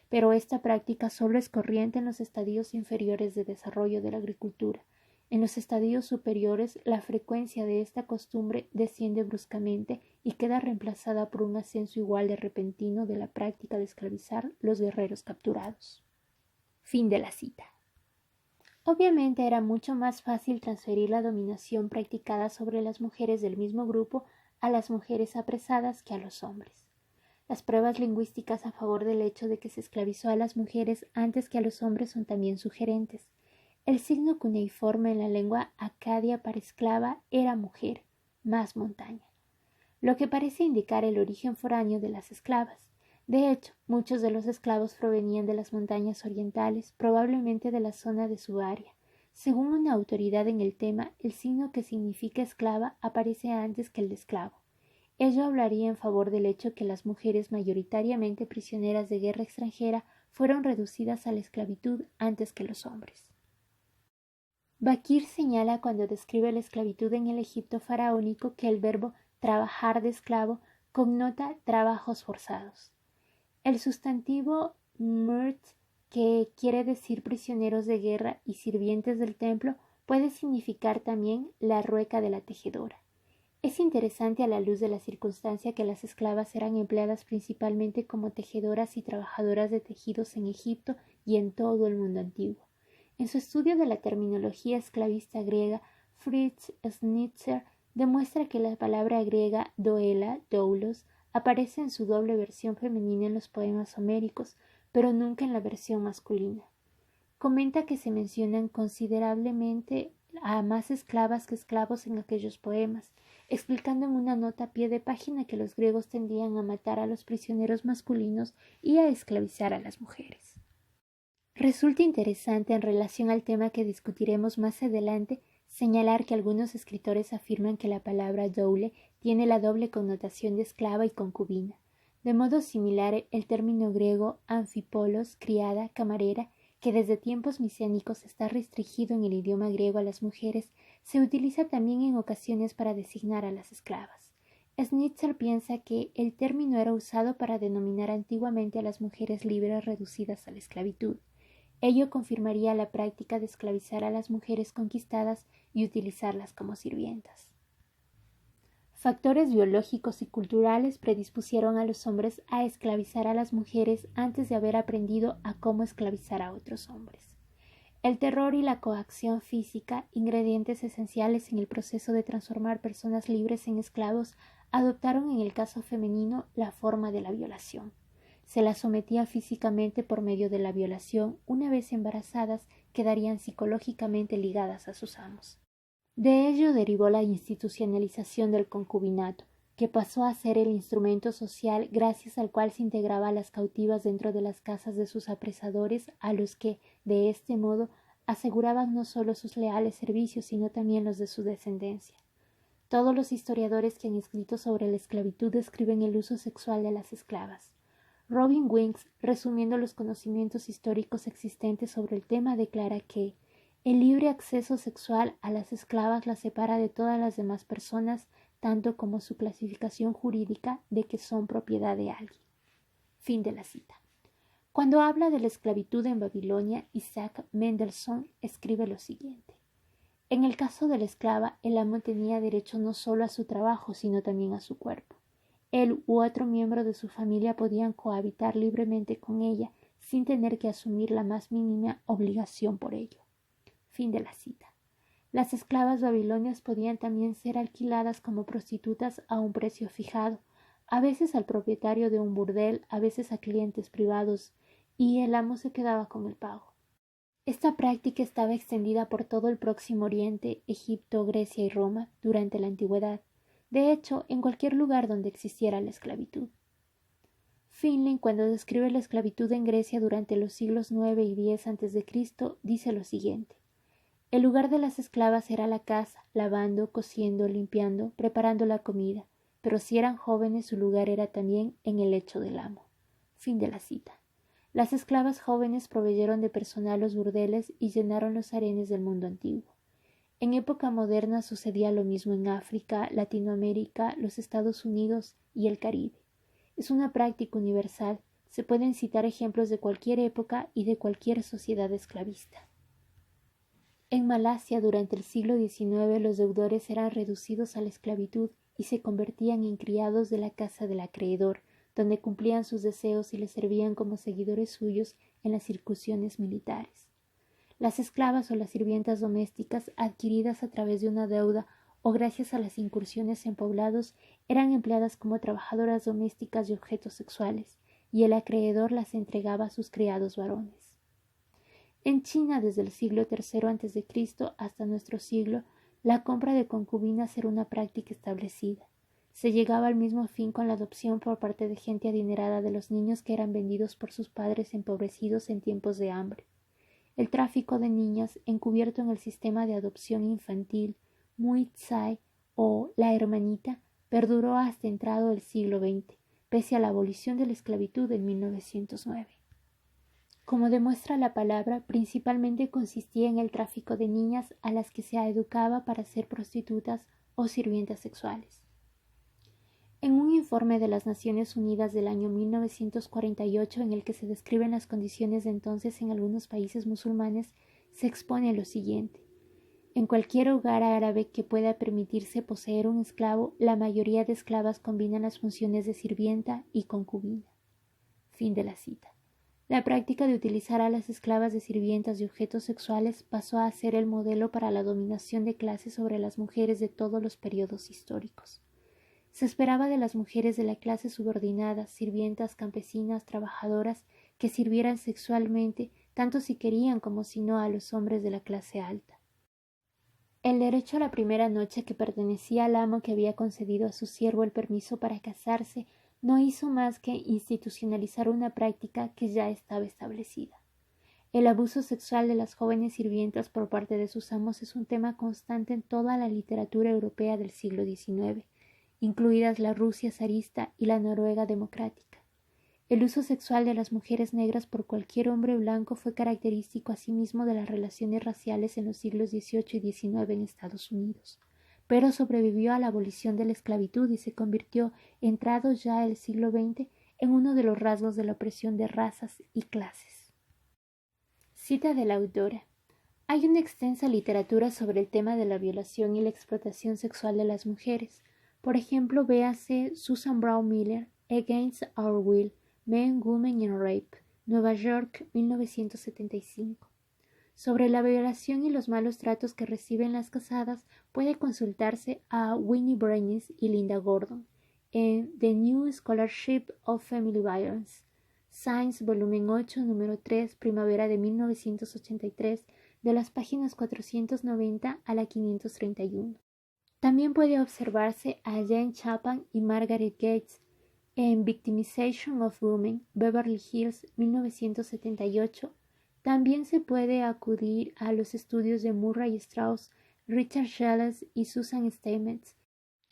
Speaker 1: Pero esta práctica solo es corriente en los estadios inferiores de desarrollo de la agricultura. En los estadios superiores, la frecuencia de esta costumbre desciende bruscamente y queda reemplazada por un ascenso igual de repentino de la práctica de esclavizar los guerreros capturados. Fin de la cita. Obviamente era mucho más fácil transferir la dominación practicada sobre las mujeres del mismo grupo a las mujeres apresadas que a los hombres. Las pruebas lingüísticas a favor del hecho de que se esclavizó a las mujeres antes que a los hombres son también sugerentes. El signo cuneiforme en la lengua acadia para esclava era mujer, más montaña, lo que parece indicar el origen foráneo de las esclavas. De hecho, muchos de los esclavos provenían de las montañas orientales, probablemente de la zona de su área. Según una autoridad en el tema, el signo que significa esclava aparece antes que el de esclavo. Ello hablaría en favor del hecho que las mujeres mayoritariamente prisioneras de guerra extranjera fueron reducidas a la esclavitud antes que los hombres. Bakir señala cuando describe la esclavitud en el Egipto faraónico que el verbo trabajar de esclavo connota trabajos forzados. El sustantivo murt, que quiere decir prisioneros de guerra y sirvientes del templo, puede significar también la rueca de la tejedora. Es interesante a la luz de la circunstancia que las esclavas eran empleadas principalmente como tejedoras y trabajadoras de tejidos en Egipto y en todo el mundo antiguo. En su estudio de la terminología esclavista griega, Fritz Schnitzer demuestra que la palabra griega doela, doulos, aparece en su doble versión femenina en los poemas homéricos, pero nunca en la versión masculina. Comenta que se mencionan considerablemente a más esclavas que esclavos en aquellos poemas, explicando en una nota a pie de página que los griegos tendían a matar a los prisioneros masculinos y a esclavizar a las mujeres. Resulta interesante en relación al tema que discutiremos más adelante señalar que algunos escritores afirman que la palabra doule tiene la doble connotación de esclava y concubina. De modo similar, el término griego anfipolos, criada, camarera, que desde tiempos misiánicos está restringido en el idioma griego a las mujeres, se utiliza también en ocasiones para designar a las esclavas. Schnitzer piensa que el término era usado para denominar antiguamente a las mujeres libres reducidas a la esclavitud. Ello confirmaría la práctica de esclavizar a las mujeres conquistadas y utilizarlas como sirvientas. Factores biológicos y culturales predispusieron a los hombres a esclavizar a las mujeres antes de haber aprendido a cómo esclavizar a otros hombres. El terror y la coacción física, ingredientes esenciales en el proceso de transformar personas libres en esclavos, adoptaron en el caso femenino la forma de la violación. Se las sometía físicamente por medio de la violación. Una vez embarazadas, quedarían psicológicamente ligadas a sus amos. De ello derivó la institucionalización del concubinato, que pasó a ser el instrumento social gracias al cual se integraba a las cautivas dentro de las casas de sus apresadores, a los que, de este modo, aseguraban no solo sus leales servicios, sino también los de su descendencia. Todos los historiadores que han escrito sobre la esclavitud describen el uso sexual de las esclavas. Robin Winks, resumiendo los conocimientos históricos existentes sobre el tema, declara que el libre acceso sexual a las esclavas las separa de todas las demás personas, tanto como su clasificación jurídica de que son propiedad de alguien. Fin de la cita. Cuando habla de la esclavitud en Babilonia, Isaac Mendelssohn escribe lo siguiente: en el caso de la esclava, el amo tenía derecho no solo a su trabajo, sino también a su cuerpo. Él u otro miembro de su familia podían cohabitar libremente con ella, sin tener que asumir la más mínima obligación por ello. Fin de la cita. Las esclavas babilonias podían también ser alquiladas como prostitutas a un precio fijado, a veces al propietario de un burdel, a veces a clientes privados, y el amo se quedaba con el pago. Esta práctica estaba extendida por todo el Próximo Oriente, Egipto, Grecia y Roma durante la Antigüedad, de hecho, en cualquier lugar donde existiera la esclavitud. Finlay, cuando describe la esclavitud en Grecia durante los siglos IX y X a.C., dice lo siguiente: El lugar de las esclavas era la casa, lavando, cociendo, limpiando, preparando la comida, pero si eran jóvenes su lugar era también en el lecho del amo. Fin de la cita. Las esclavas jóvenes proveyeron de personal los burdeles y llenaron los harenes del mundo antiguo. En época moderna sucedía lo mismo en África, Latinoamérica, los Estados Unidos y el Caribe. Es una práctica universal. Se pueden citar ejemplos de cualquier época y de cualquier sociedad esclavista. En Malasia, durante el siglo XIX, los deudores eran reducidos a la esclavitud y se convertían en criados de la casa del acreedor, donde cumplían sus deseos y les servían como seguidores suyos en las incursiones militares. Las esclavas o las sirvientas domésticas, adquiridas a través de una deuda o gracias a las incursiones en poblados, eran empleadas como trabajadoras domésticas y objetos sexuales, y el acreedor las entregaba a sus criados varones. En China, desde el siglo III a.C. hasta nuestro siglo, la compra de concubinas era una práctica establecida. Se llegaba al mismo fin con la adopción por parte de gente adinerada de los niños que eran vendidos por sus padres empobrecidos en tiempos de hambre. El tráfico de niñas, encubierto en el sistema de adopción infantil, Mui Tsai o la hermanita, perduró hasta entrado el siglo XX, pese a la abolición de la esclavitud en 1909. Como demuestra la palabra, principalmente consistía en el tráfico de niñas a las que se educaba para ser prostitutas o sirvientas sexuales. En un informe de las Naciones Unidas del año 1948 en el que se describen las condiciones de entonces en algunos países musulmanes, se expone lo siguiente. En cualquier hogar árabe que pueda permitirse poseer un esclavo, la mayoría de esclavas combinan las funciones de sirvienta y concubina. Fin de la cita. La práctica de utilizar a las esclavas de sirvientas y objetos sexuales pasó a ser el modelo para la dominación de clases sobre las mujeres de todos los periodos históricos. Se esperaba de las mujeres de la clase subordinada, sirvientas, campesinas, trabajadoras, que sirvieran sexualmente, tanto si querían como si no a los hombres de la clase alta. El derecho a la primera noche que pertenecía al amo que había concedido a su siervo el permiso para casarse no hizo más que institucionalizar una práctica que ya estaba establecida. El abuso sexual de las jóvenes sirvientas por parte de sus amos es un tema constante en toda la literatura europea del siglo XIX, incluidas la Rusia zarista y la Noruega democrática. El uso sexual de las mujeres negras por cualquier hombre blanco fue característico asimismo de las relaciones raciales en los siglos XVIII y XIX en Estados Unidos, pero sobrevivió a la abolición de la esclavitud y se convirtió, entrado ya el siglo XX, en uno de los rasgos de la opresión de razas y clases. Cita de la autora. Hay una extensa literatura sobre el tema de la violación y la explotación sexual de las mujeres. Por ejemplo, véase Susan Brown Miller, Against Our Will, Men, Women and Rape, Nueva York, 1975. Sobre la violación y los malos tratos que reciben las casadas, puede consultarse a Winnie Brenes y Linda Gordon en The New Scholarship of Family Violence, Science, volumen 8, número 3, primavera de 1983, de las páginas 490 a la 531. También puede observarse a Jane Chapman y Margaret Gates en Victimization of Women, Beverly Hills, 1978. También se puede acudir a los estudios de Murray Strauss, Richard Schelles y Susan Stamets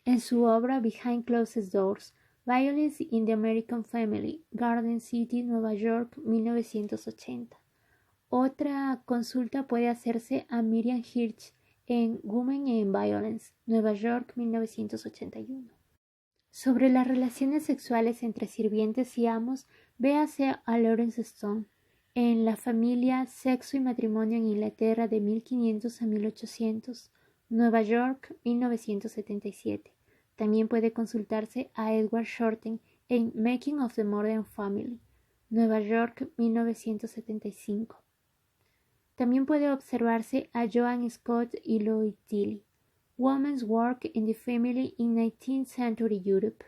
Speaker 1: en su obra Behind Closed Doors, Violence in the American Family, Garden City, Nueva York, 1980. Otra consulta puede hacerse a Miriam Hirsch en Women and Violence, Nueva York, 1981. Sobre las relaciones sexuales entre sirvientes y amos, véase a Lawrence Stone en La familia, sexo y matrimonio en Inglaterra de 1500 a 1800, Nueva York, 1977. También puede consultarse a Edward Shorten en Making of the Modern Family, Nueva York, 1975. También puede observarse a Joan Scott y Lloyd Tilley, Women's Work in the Family in 19th Century Europe,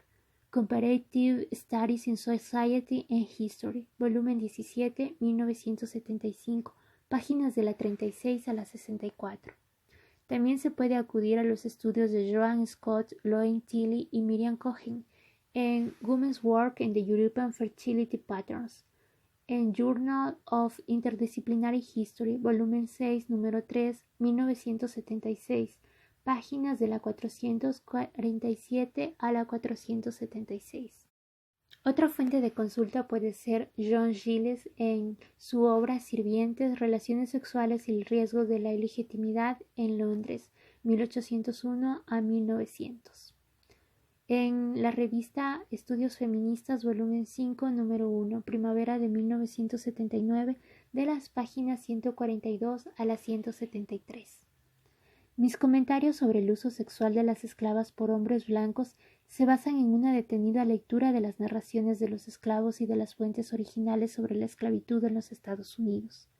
Speaker 1: Comparative Studies in Society and History, volumen 17, 1975, páginas de la 36 a la 64. También se puede acudir a los estudios de Joan Scott, Lloyd Tilley y Miriam Cohen en Women's Work in the European Fertility Patterns, en Journal of Interdisciplinary History, volumen 6, número 3, 1976, páginas de la 447 a la 476. Otra fuente de consulta puede ser John Giles en su obra Sirvientes, Relaciones Sexuales y el Riesgo de la Ilegitimidad en Londres, 1801 a 1900. En la revista Estudios Feministas, volumen 5, número 1, primavera de 1979, de las páginas 142 a las 173. Mis comentarios sobre el uso sexual de las esclavas por hombres blancos se basan en una detenida lectura de las narraciones de los esclavos y de las fuentes originales sobre la esclavitud en los Estados Unidos.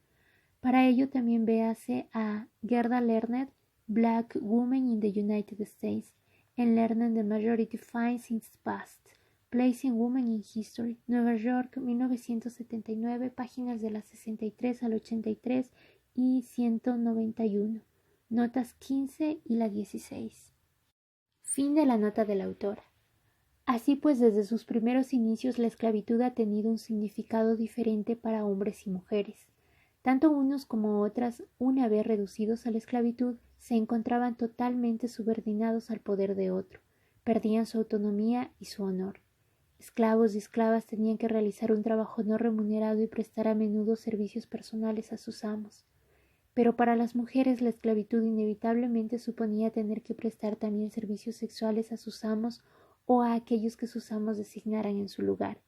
Speaker 1: Para ello también véase a Gerda Lerner, Black Women in the United States, en Lerner The Majority Finds its Past, Placing Women in History, Nueva York, 1979, páginas de las 63 al 83 y 191, notas 15 y la 16. Fin de la nota de la autora. Así pues, desde sus primeros inicios la esclavitud ha tenido un significado diferente para hombres y mujeres. Tanto unos como otras, una vez reducidos a la esclavitud, se encontraban totalmente subordinados al poder de otro, perdían su autonomía y su honor. Esclavos y esclavas tenían que realizar un trabajo no remunerado y prestar a menudo servicios personales a sus amos. Pero para las mujeres la esclavitud inevitablemente suponía tener que prestar también servicios sexuales a sus amos o a aquellos que sus amos designaran en su lugar.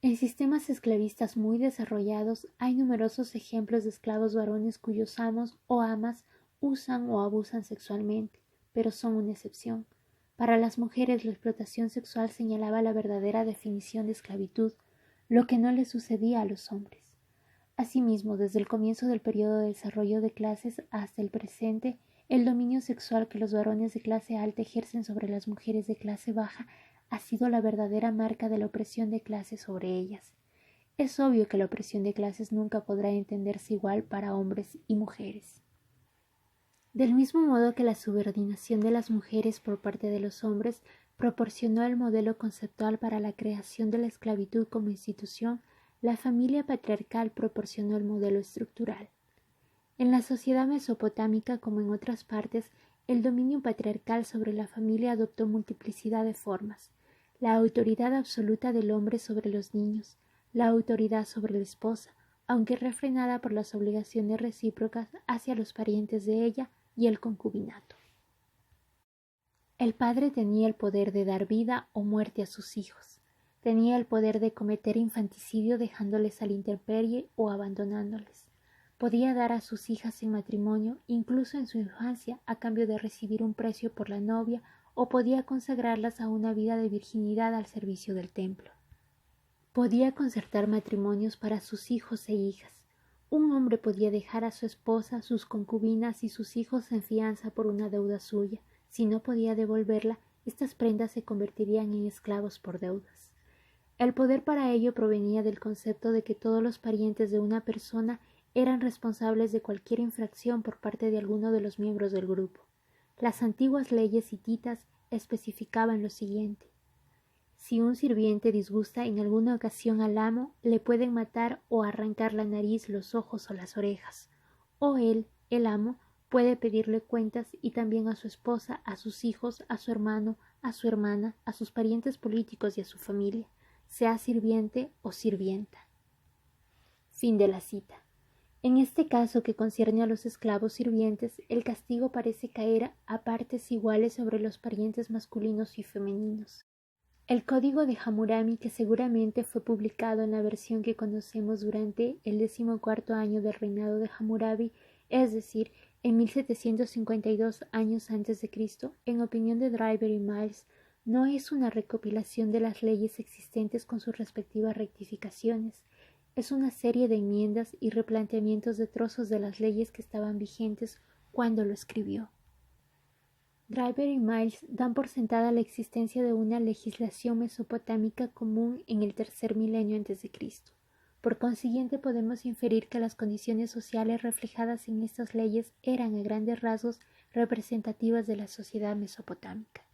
Speaker 1: En sistemas esclavistas muy desarrollados hay numerosos ejemplos de esclavos varones cuyos amos o amas usan o abusan sexualmente, pero son una excepción. Para las mujeres la explotación sexual señalaba la verdadera definición de esclavitud, lo que no le sucedía a los hombres. Asimismo, desde el comienzo del periodo de desarrollo de clases hasta el presente, el dominio sexual que los varones de clase alta ejercen sobre las mujeres de clase baja ha sido la verdadera marca de la opresión de clases sobre ellas. Es obvio que la opresión de clases nunca podrá entenderse igual para hombres y mujeres. Del mismo modo que la subordinación de las mujeres por parte de los hombres proporcionó el modelo conceptual para la creación de la esclavitud como institución, la familia patriarcal proporcionó el modelo estructural. En la sociedad mesopotámica, como en otras partes, el dominio patriarcal sobre la familia adoptó multiplicidad de formas: la autoridad absoluta del hombre sobre los niños, la autoridad sobre la esposa, aunque refrenada por las obligaciones recíprocas hacia los parientes de ella, y el concubinato. El padre tenía el poder de dar vida o muerte a sus hijos, tenía el poder de cometer infanticidio dejándoles a la intemperie o abandonándoles. Podía dar a sus hijas en matrimonio, incluso en su infancia, a cambio de recibir un precio por la novia, o podía consagrarlas a una vida de virginidad al servicio del templo. Podía concertar matrimonios para sus hijos e hijas. Un hombre podía dejar a su esposa, sus concubinas y sus hijos en fianza por una deuda suya. Si no podía devolverla, estas prendas se convertirían en esclavos por deudas. El poder para ello provenía del concepto de que todos los parientes de una persona eran responsables de cualquier infracción por parte de alguno de los miembros del grupo. Las antiguas leyes hititas especificaban lo siguiente: si un sirviente disgusta en alguna ocasión al amo, le pueden matar o arrancar la nariz, los ojos o las orejas. O él, el amo, puede pedirle cuentas y también a su esposa, a sus hijos, a su hermano, a su hermana, a sus parientes políticos y a su familia, sea sirviente o sirvienta. Fin de la cita. En este caso que concierne a los esclavos sirvientes, el castigo parece caer a partes iguales sobre los parientes masculinos y femeninos. El Código de Hammurabi, que seguramente fue publicado en la versión que conocemos durante el 14º año del reinado de Hammurabi, es decir, en 1752 años antes de Cristo, en opinión de Driver y Miles, no es una recopilación de las leyes existentes con sus respectivas rectificaciones, es una serie de enmiendas y replanteamientos de trozos de las leyes que estaban vigentes cuando lo escribió. Driver y Miles dan por sentada la existencia de una legislación mesopotámica común en el tercer milenio a.C. Por consiguiente, podemos inferir que las condiciones sociales reflejadas en estas leyes eran a grandes rasgos representativas de la sociedad mesopotámica.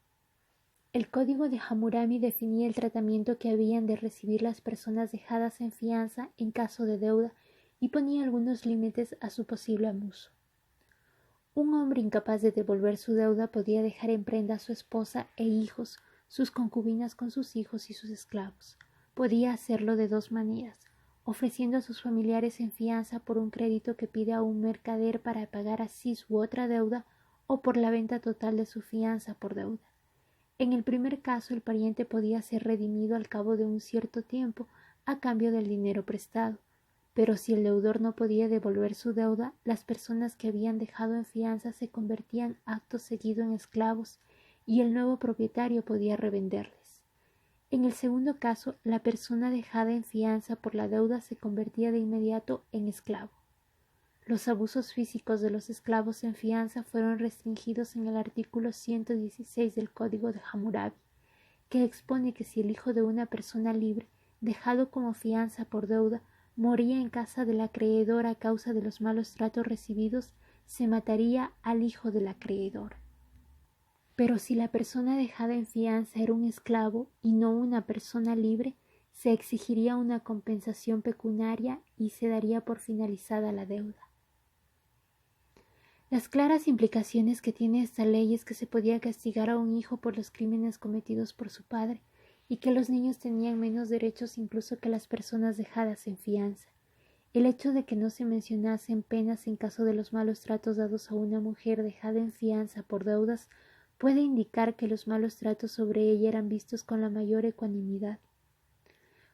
Speaker 1: el Código de Hammurabi definía el tratamiento que habían de recibir las personas dejadas en fianza en caso de deuda y ponía algunos límites a su posible abuso. Un hombre incapaz de devolver su deuda podía dejar en prenda a su esposa e hijos, sus concubinas con sus hijos y sus esclavos. Podía hacerlo de dos maneras: ofreciendo a sus familiares en fianza por un crédito que pide a un mercader para pagar así su otra deuda, o por la venta total de su fianza por deuda. En el primer caso, el pariente podía ser redimido al cabo de un cierto tiempo a cambio del dinero prestado, pero si el deudor no podía devolver su deuda, las personas que habían dejado en fianza se convertían acto seguido en esclavos y el nuevo propietario podía revenderles. En el segundo caso, la persona dejada en fianza por la deuda se convertía de inmediato en esclavo. Los abusos físicos de los esclavos en fianza fueron restringidos en el artículo 116 del Código de Hammurabi, que expone que si el hijo de una persona libre, dejado como fianza por deuda, moría en casa del acreedor a causa de los malos tratos recibidos, se mataría al hijo del acreedor. Pero si la persona dejada en fianza era un esclavo y no una persona libre, se exigiría una compensación pecuniaria y se daría por finalizada la deuda. Las claras implicaciones que tiene esta ley es que se podía castigar a un hijo por los crímenes cometidos por su padre, y que los niños tenían menos derechos incluso que las personas dejadas en fianza. El hecho de que no se mencionasen penas en caso de los malos tratos dados a una mujer dejada en fianza por deudas puede indicar que los malos tratos sobre ella eran vistos con la mayor ecuanimidad.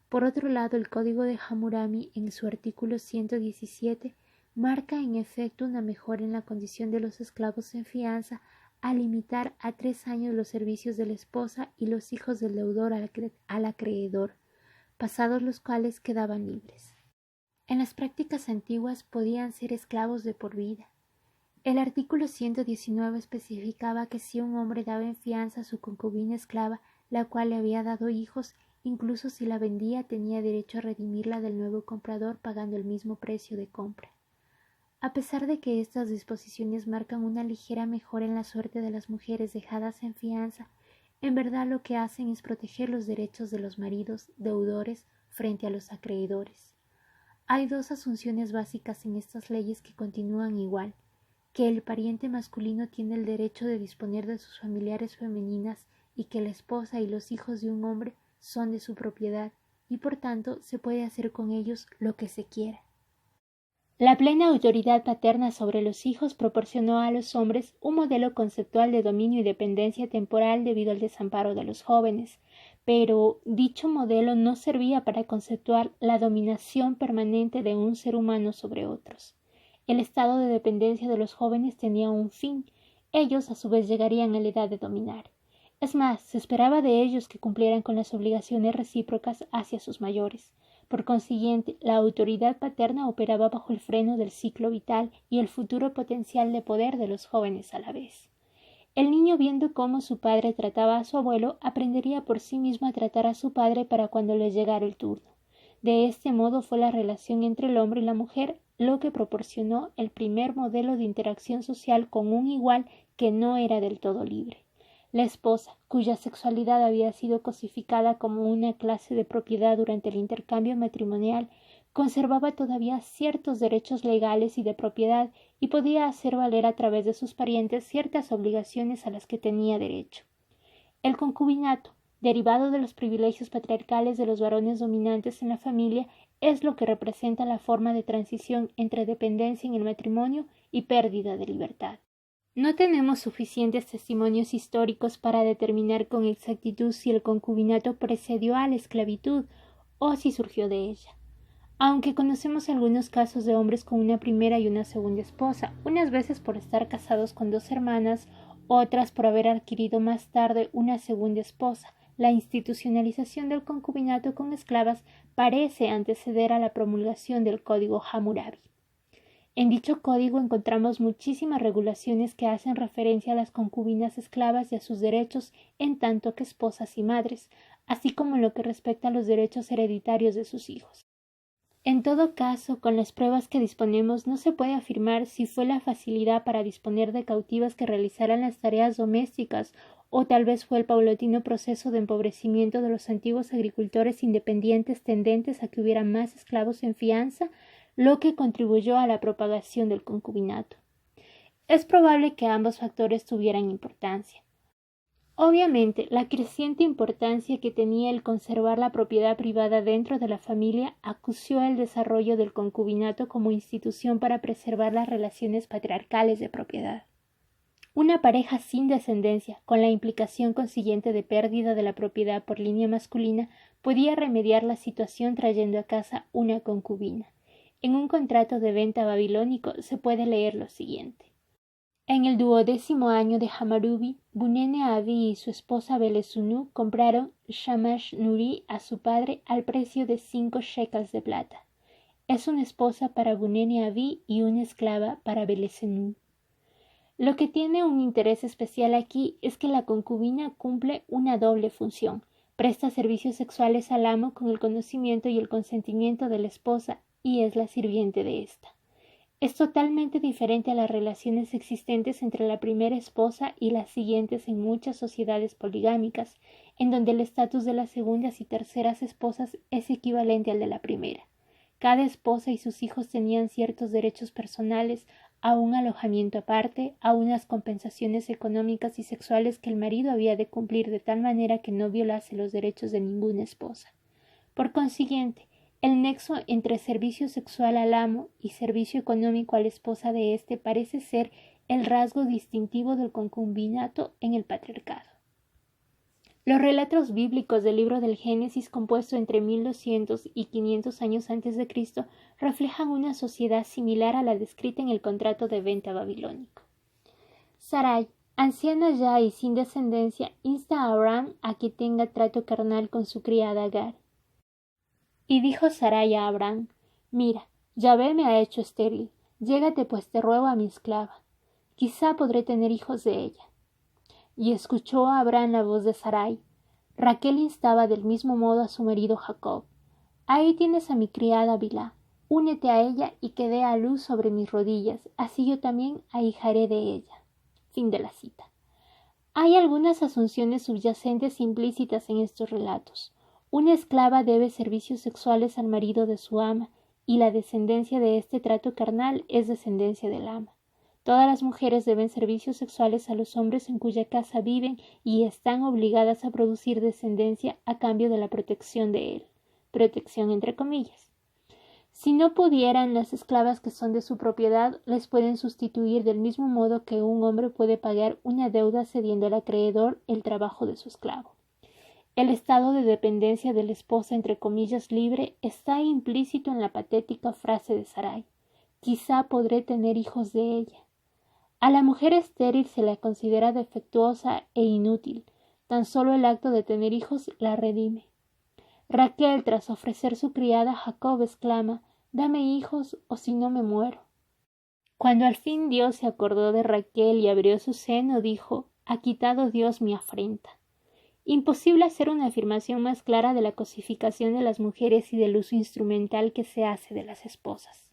Speaker 1: Por otro lado, el Código de Hammurabi, en su artículo 117, marca en efecto una mejora en la condición de los esclavos en fianza al limitar a 3 años los servicios de la esposa y los hijos del deudor al acreedor, pasados los cuales quedaban libres. En las prácticas antiguas podían ser esclavos de por vida. El artículo 119 especificaba que si un hombre daba en fianza a su concubina esclava, la cual le había dado hijos, incluso si la vendía, tenía derecho a redimirla del nuevo comprador pagando el mismo precio de compra. A pesar de que estas disposiciones marcan una ligera mejora en la suerte de las mujeres dejadas en fianza, en verdad lo que hacen es proteger los derechos de los maridos deudores frente a los acreedores. Hay dos asunciones básicas en estas leyes que continúan igual: que el pariente masculino tiene el derecho de disponer de sus familiares femeninas y que la esposa y los hijos de un hombre son de su propiedad y por tanto se puede hacer con ellos lo que se quiera. La plena autoridad paterna sobre los hijos proporcionó a los hombres un modelo conceptual de dominio y dependencia temporal debido al desamparo de los jóvenes, pero dicho modelo no servía para conceptuar la dominación permanente de un ser humano sobre otros. El estado de dependencia de los jóvenes tenía un fin. Ellos a su vez llegarían a la edad de dominar. Es más, se esperaba de ellos que cumplieran con las obligaciones recíprocas hacia sus mayores. Por consiguiente, la autoridad paterna operaba bajo el freno del ciclo vital y el futuro potencial de poder de los jóvenes a la vez. El niño, viendo cómo su padre trataba a su abuelo, aprendería por sí mismo a tratar a su padre para cuando le llegara el turno. De este modo fue la relación entre el hombre y la mujer lo que proporcionó el primer modelo de interacción social con un igual que no era del todo libre. La esposa, cuya sexualidad había sido cosificada como una clase de propiedad durante el intercambio matrimonial, conservaba todavía ciertos derechos legales y de propiedad y podía hacer valer a través de sus parientes ciertas obligaciones a las que tenía derecho. El concubinato, derivado de los privilegios patriarcales de los varones dominantes en la familia, es lo que representa la forma de transición entre dependencia en el matrimonio y pérdida de libertad. No tenemos suficientes testimonios históricos para determinar con exactitud si el concubinato precedió a la esclavitud o si surgió de ella. Aunque conocemos algunos casos de hombres con una primera y una segunda esposa, unas veces por estar casados con 2 hermanas, otras por haber adquirido más tarde una segunda esposa, la institucionalización del concubinato con esclavas parece anteceder a la promulgación del Código Hammurabi. En dicho código encontramos muchísimas regulaciones que hacen referencia a las concubinas esclavas y a sus derechos en tanto que esposas y madres, así como en lo que respecta a los derechos hereditarios de sus hijos. En todo caso, con las pruebas que disponemos no se puede afirmar si fue la facilidad para disponer de cautivas que realizaran las tareas domésticas o tal vez fue el paulatino proceso de empobrecimiento de los antiguos agricultores independientes tendentes a que hubiera más esclavos en fianza, lo que contribuyó a la propagación del concubinato. Es probable que ambos factores tuvieran importancia. Obviamente, la creciente importancia que tenía el conservar la propiedad privada dentro de la familia acució el desarrollo del concubinato como institución para preservar las relaciones patriarcales de propiedad. Una pareja sin descendencia, con la implicación consiguiente de pérdida de la propiedad por línea masculina, podía remediar la situación trayendo a casa una concubina. En un contrato de venta babilónico se puede leer lo siguiente. En el 12º año de Hammurabi, Bunene-Abi y su esposa Belesunu compraron Shamash-Nuri a su padre al precio de 5 shekels de plata. Es una esposa para Bunene-Abi y una esclava para Belesenu. Lo que tiene un interés especial aquí es que la concubina cumple una doble función. Presta servicios sexuales al amo con el conocimiento y el consentimiento de la esposa y es la sirviente de ésta. Es totalmente diferente a las relaciones existentes entre la primera esposa y las siguientes en muchas sociedades poligámicas, en donde el estatus de las segundas y terceras esposas es equivalente al de la primera. Cada esposa y sus hijos tenían ciertos derechos personales, a un alojamiento aparte, a unas compensaciones económicas y sexuales que el marido había de cumplir de tal manera que no violase los derechos de ninguna esposa. Por consiguiente, el nexo entre servicio sexual al amo y servicio económico a la esposa de éste parece ser el rasgo distintivo del concubinato en el patriarcado. Los relatos bíblicos del libro del Génesis, compuesto entre 1200 y 500 años antes de Cristo, reflejan una sociedad similar a la descrita en el contrato de venta babilónico. Sarai, anciana ya y sin descendencia, insta a Abraham a que tenga trato carnal con su criada Agar. Y dijo Sarai a Abraham: Mira, Yahvé me ha hecho estéril, llégate pues te ruego a mi esclava, quizá podré tener hijos de ella. Y escuchó a Abraham la voz de Sarai. Raquel instaba del mismo modo a su marido Jacob: Ahí tienes a mi criada Bilhá, únete a ella y que dé a luz sobre mis rodillas, así yo también ahijaré de ella. Fin de la cita. Hay algunas asunciones subyacentes implícitas en estos relatos. Una esclava debe servicios sexuales al marido de su ama, y la descendencia de este trato carnal es descendencia del ama. Todas las mujeres deben servicios sexuales a los hombres en cuya casa viven y están obligadas a producir descendencia a cambio de la protección de él. Protección entre comillas. Si no pudieran, las esclavas que son de su propiedad les pueden sustituir del mismo modo que un hombre puede pagar una deuda cediendo al acreedor el trabajo de su esclavo. El estado de dependencia de la esposa entre comillas libre está implícito en la patética frase de Sarai: quizá podré tener hijos de ella. A la mujer estéril se la considera defectuosa e inútil. Tan solo el acto de tener hijos la redime. Raquel, tras ofrecer su criada a Jacob, exclama: dame hijos o si no me muero. Cuando al fin Dios se acordó de Raquel y abrió su seno, dijo: ha quitado Dios mi afrenta. Imposible hacer una afirmación más clara de la cosificación de las mujeres y del uso instrumental que se hace de las esposas.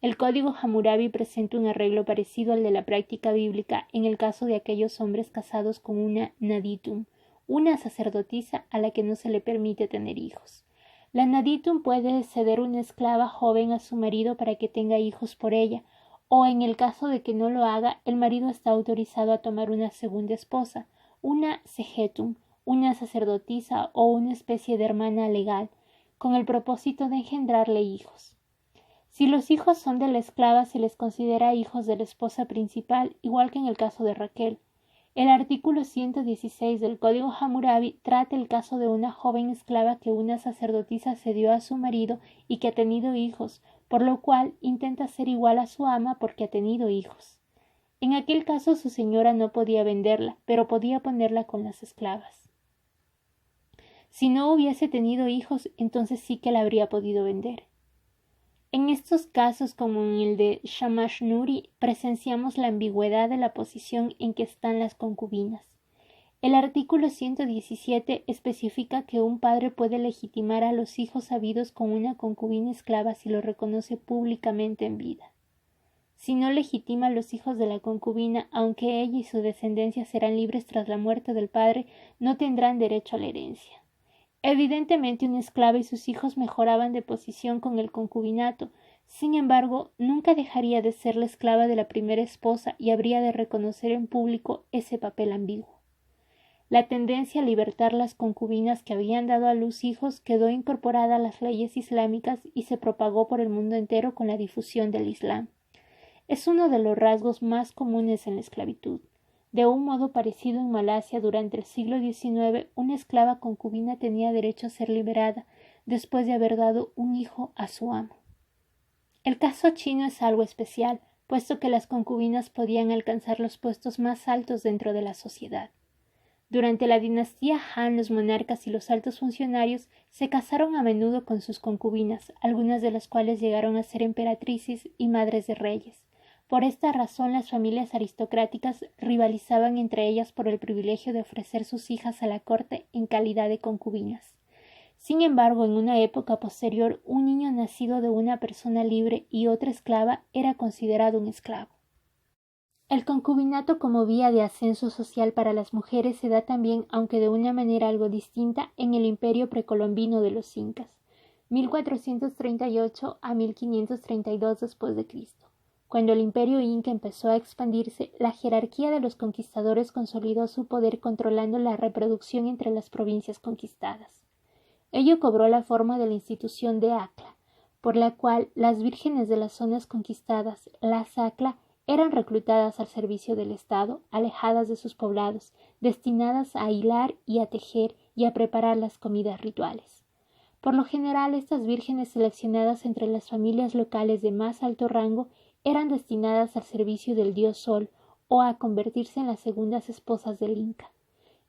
Speaker 1: El Código Hammurabi presenta un arreglo parecido al de la práctica bíblica en el caso de aquellos hombres casados con una naditum, una sacerdotisa a la que no se le permite tener hijos. La naditum puede ceder una esclava joven a su marido para que tenga hijos por ella, o en el caso de que no lo haga, el marido está autorizado a tomar una segunda esposa, una segetum, una sacerdotisa o una especie de hermana legal, con el propósito de engendrarle hijos. Si los hijos son de la esclava, se les considera hijos de la esposa principal, igual que en el caso de Raquel. El artículo 116 del Código Hammurabi trata el caso de una joven esclava que una sacerdotisa cedió a su marido y que ha tenido hijos, por lo cual intenta ser igual a su ama porque ha tenido hijos. En aquel caso su señora no podía venderla, pero podía ponerla con las esclavas. Si no hubiese tenido hijos, entonces sí que la habría podido vender. En estos casos, como en el de Shamash-Nuri, presenciamos la ambigüedad de la posición en que están las concubinas. El artículo 117 especifica que un padre puede legitimar a los hijos habidos con una concubina esclava si lo reconoce públicamente en vida. si no legitima a los hijos de la concubina, aunque ella y su descendencia serán libres tras la muerte del padre, no tendrán derecho a la herencia. Evidentemente una esclava y sus hijos mejoraban de posición con el concubinato. Sin embargo, nunca dejaría de ser la esclava de la primera esposa y habría de reconocer en público ese papel ambiguo. La tendencia a libertar las concubinas que habían dado a luz hijos quedó incorporada a las leyes islámicas y se propagó por el mundo entero con la difusión del Islam. Es uno de los rasgos más comunes en la esclavitud. De un modo parecido en Malasia, durante el siglo XIX, una esclava concubina tenía derecho a ser liberada después de haber dado un hijo a su amo. El caso chino es algo especial, puesto que las concubinas podían alcanzar los puestos más altos dentro de la sociedad. Durante la dinastía Han, los monarcas y los altos funcionarios se casaron a menudo con sus concubinas, algunas de las cuales llegaron a ser emperatrices y madres de reyes. Por esta razón, las familias aristocráticas rivalizaban entre ellas por el privilegio de ofrecer sus hijas a la corte en calidad de concubinas. Sin embargo, en una época posterior, un niño nacido de una persona libre y otra esclava era considerado un esclavo. El concubinato como vía de ascenso social para las mujeres se da también, aunque de una manera algo distinta, en el imperio precolombino de los incas, 1438 a 1532 después de Cristo. Cuando el imperio inca empezó a expandirse, la jerarquía de los conquistadores consolidó su poder controlando la reproducción entre las provincias conquistadas. Ello cobró la forma de la institución de Acla, por la cual las vírgenes de las zonas conquistadas, las Acla, eran reclutadas al servicio del Estado, alejadas de sus poblados, destinadas a hilar y a tejer y a preparar las comidas rituales. Por lo general, estas vírgenes seleccionadas entre las familias locales de más alto rango eran destinadas al servicio del dios Sol o a convertirse en las segundas esposas del Inca.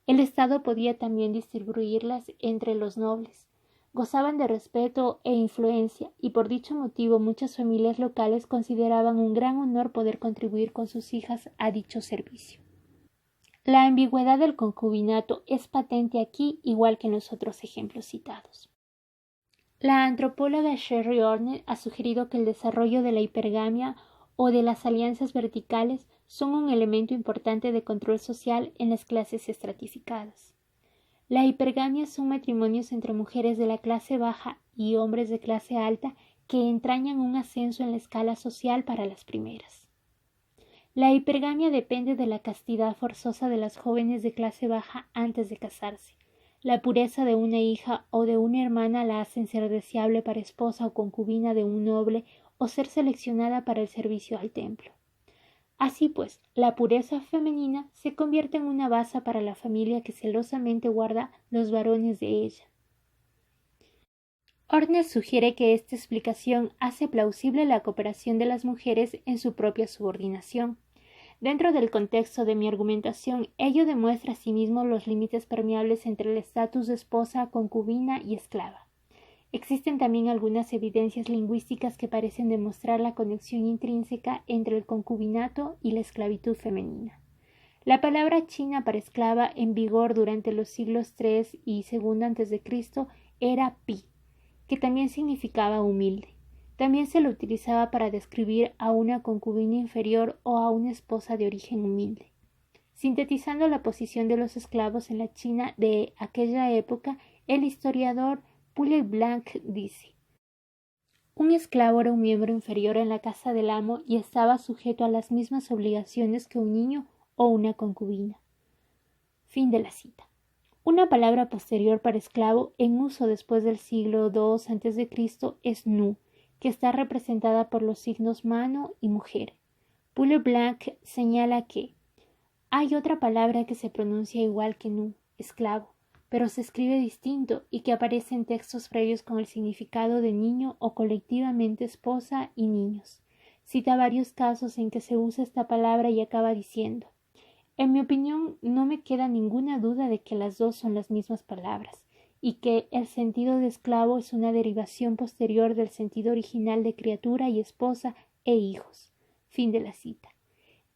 Speaker 1: El Estado podía también distribuirlas entre los nobles. Gozaban de respeto e influencia, y por dicho motivo muchas familias locales consideraban un gran honor poder contribuir con sus hijas a dicho servicio. La ambigüedad del concubinato es patente aquí igual que en los otros ejemplos citados. La antropóloga Sherry Orne ha sugerido que el desarrollo de la hipergamia o de las alianzas verticales son un elemento importante de control social en las clases estratificadas. La hipergamia son matrimonios entre mujeres de la clase baja y hombres de clase alta que entrañan un ascenso en la escala social para las primeras. La hipergamia depende de la castidad forzosa de las jóvenes de clase baja antes de casarse. La pureza de una hija o de una hermana la hacen ser deseable para esposa o concubina de un noble o ser seleccionada para el servicio al templo. Así pues, la pureza femenina se convierte en una base para la familia que celosamente guarda los varones de ella. Orne sugiere que esta explicación hace plausible la cooperación de las mujeres en su propia subordinación. Dentro del contexto de mi argumentación, ello demuestra asimismo los límites permeables entre el estatus de esposa, concubina y esclava. Existen también algunas evidencias lingüísticas que parecen demostrar la conexión intrínseca entre el concubinato y la esclavitud femenina. La palabra china para esclava en vigor durante los siglos III y II a.C. era pi, que también significaba humilde. También se lo utilizaba para describir a una concubina inferior o a una esposa de origen humilde. Sintetizando la posición de los esclavos en la China de aquella época, el historiador Poulet Blanc dice: un esclavo era un miembro inferior en la casa del amo y estaba sujeto a las mismas obligaciones que un niño o una concubina. Fin de la cita. Una palabra posterior para esclavo en uso después del siglo II a.C. es nu, que está representada por los signos mano y mujer. Poulet Blanc señala que hay otra palabra que se pronuncia igual que nu, esclavo, pero se escribe distinto y que aparece en textos previos con el significado de niño o colectivamente esposa y niños. Cita varios casos en que se usa esta palabra y acaba diciendo: en mi opinión, no me queda ninguna duda de que las dos son las mismas palabras, y que el sentido de esclavo es una derivación posterior del sentido original de criatura y esposa e hijos. Fin de la cita.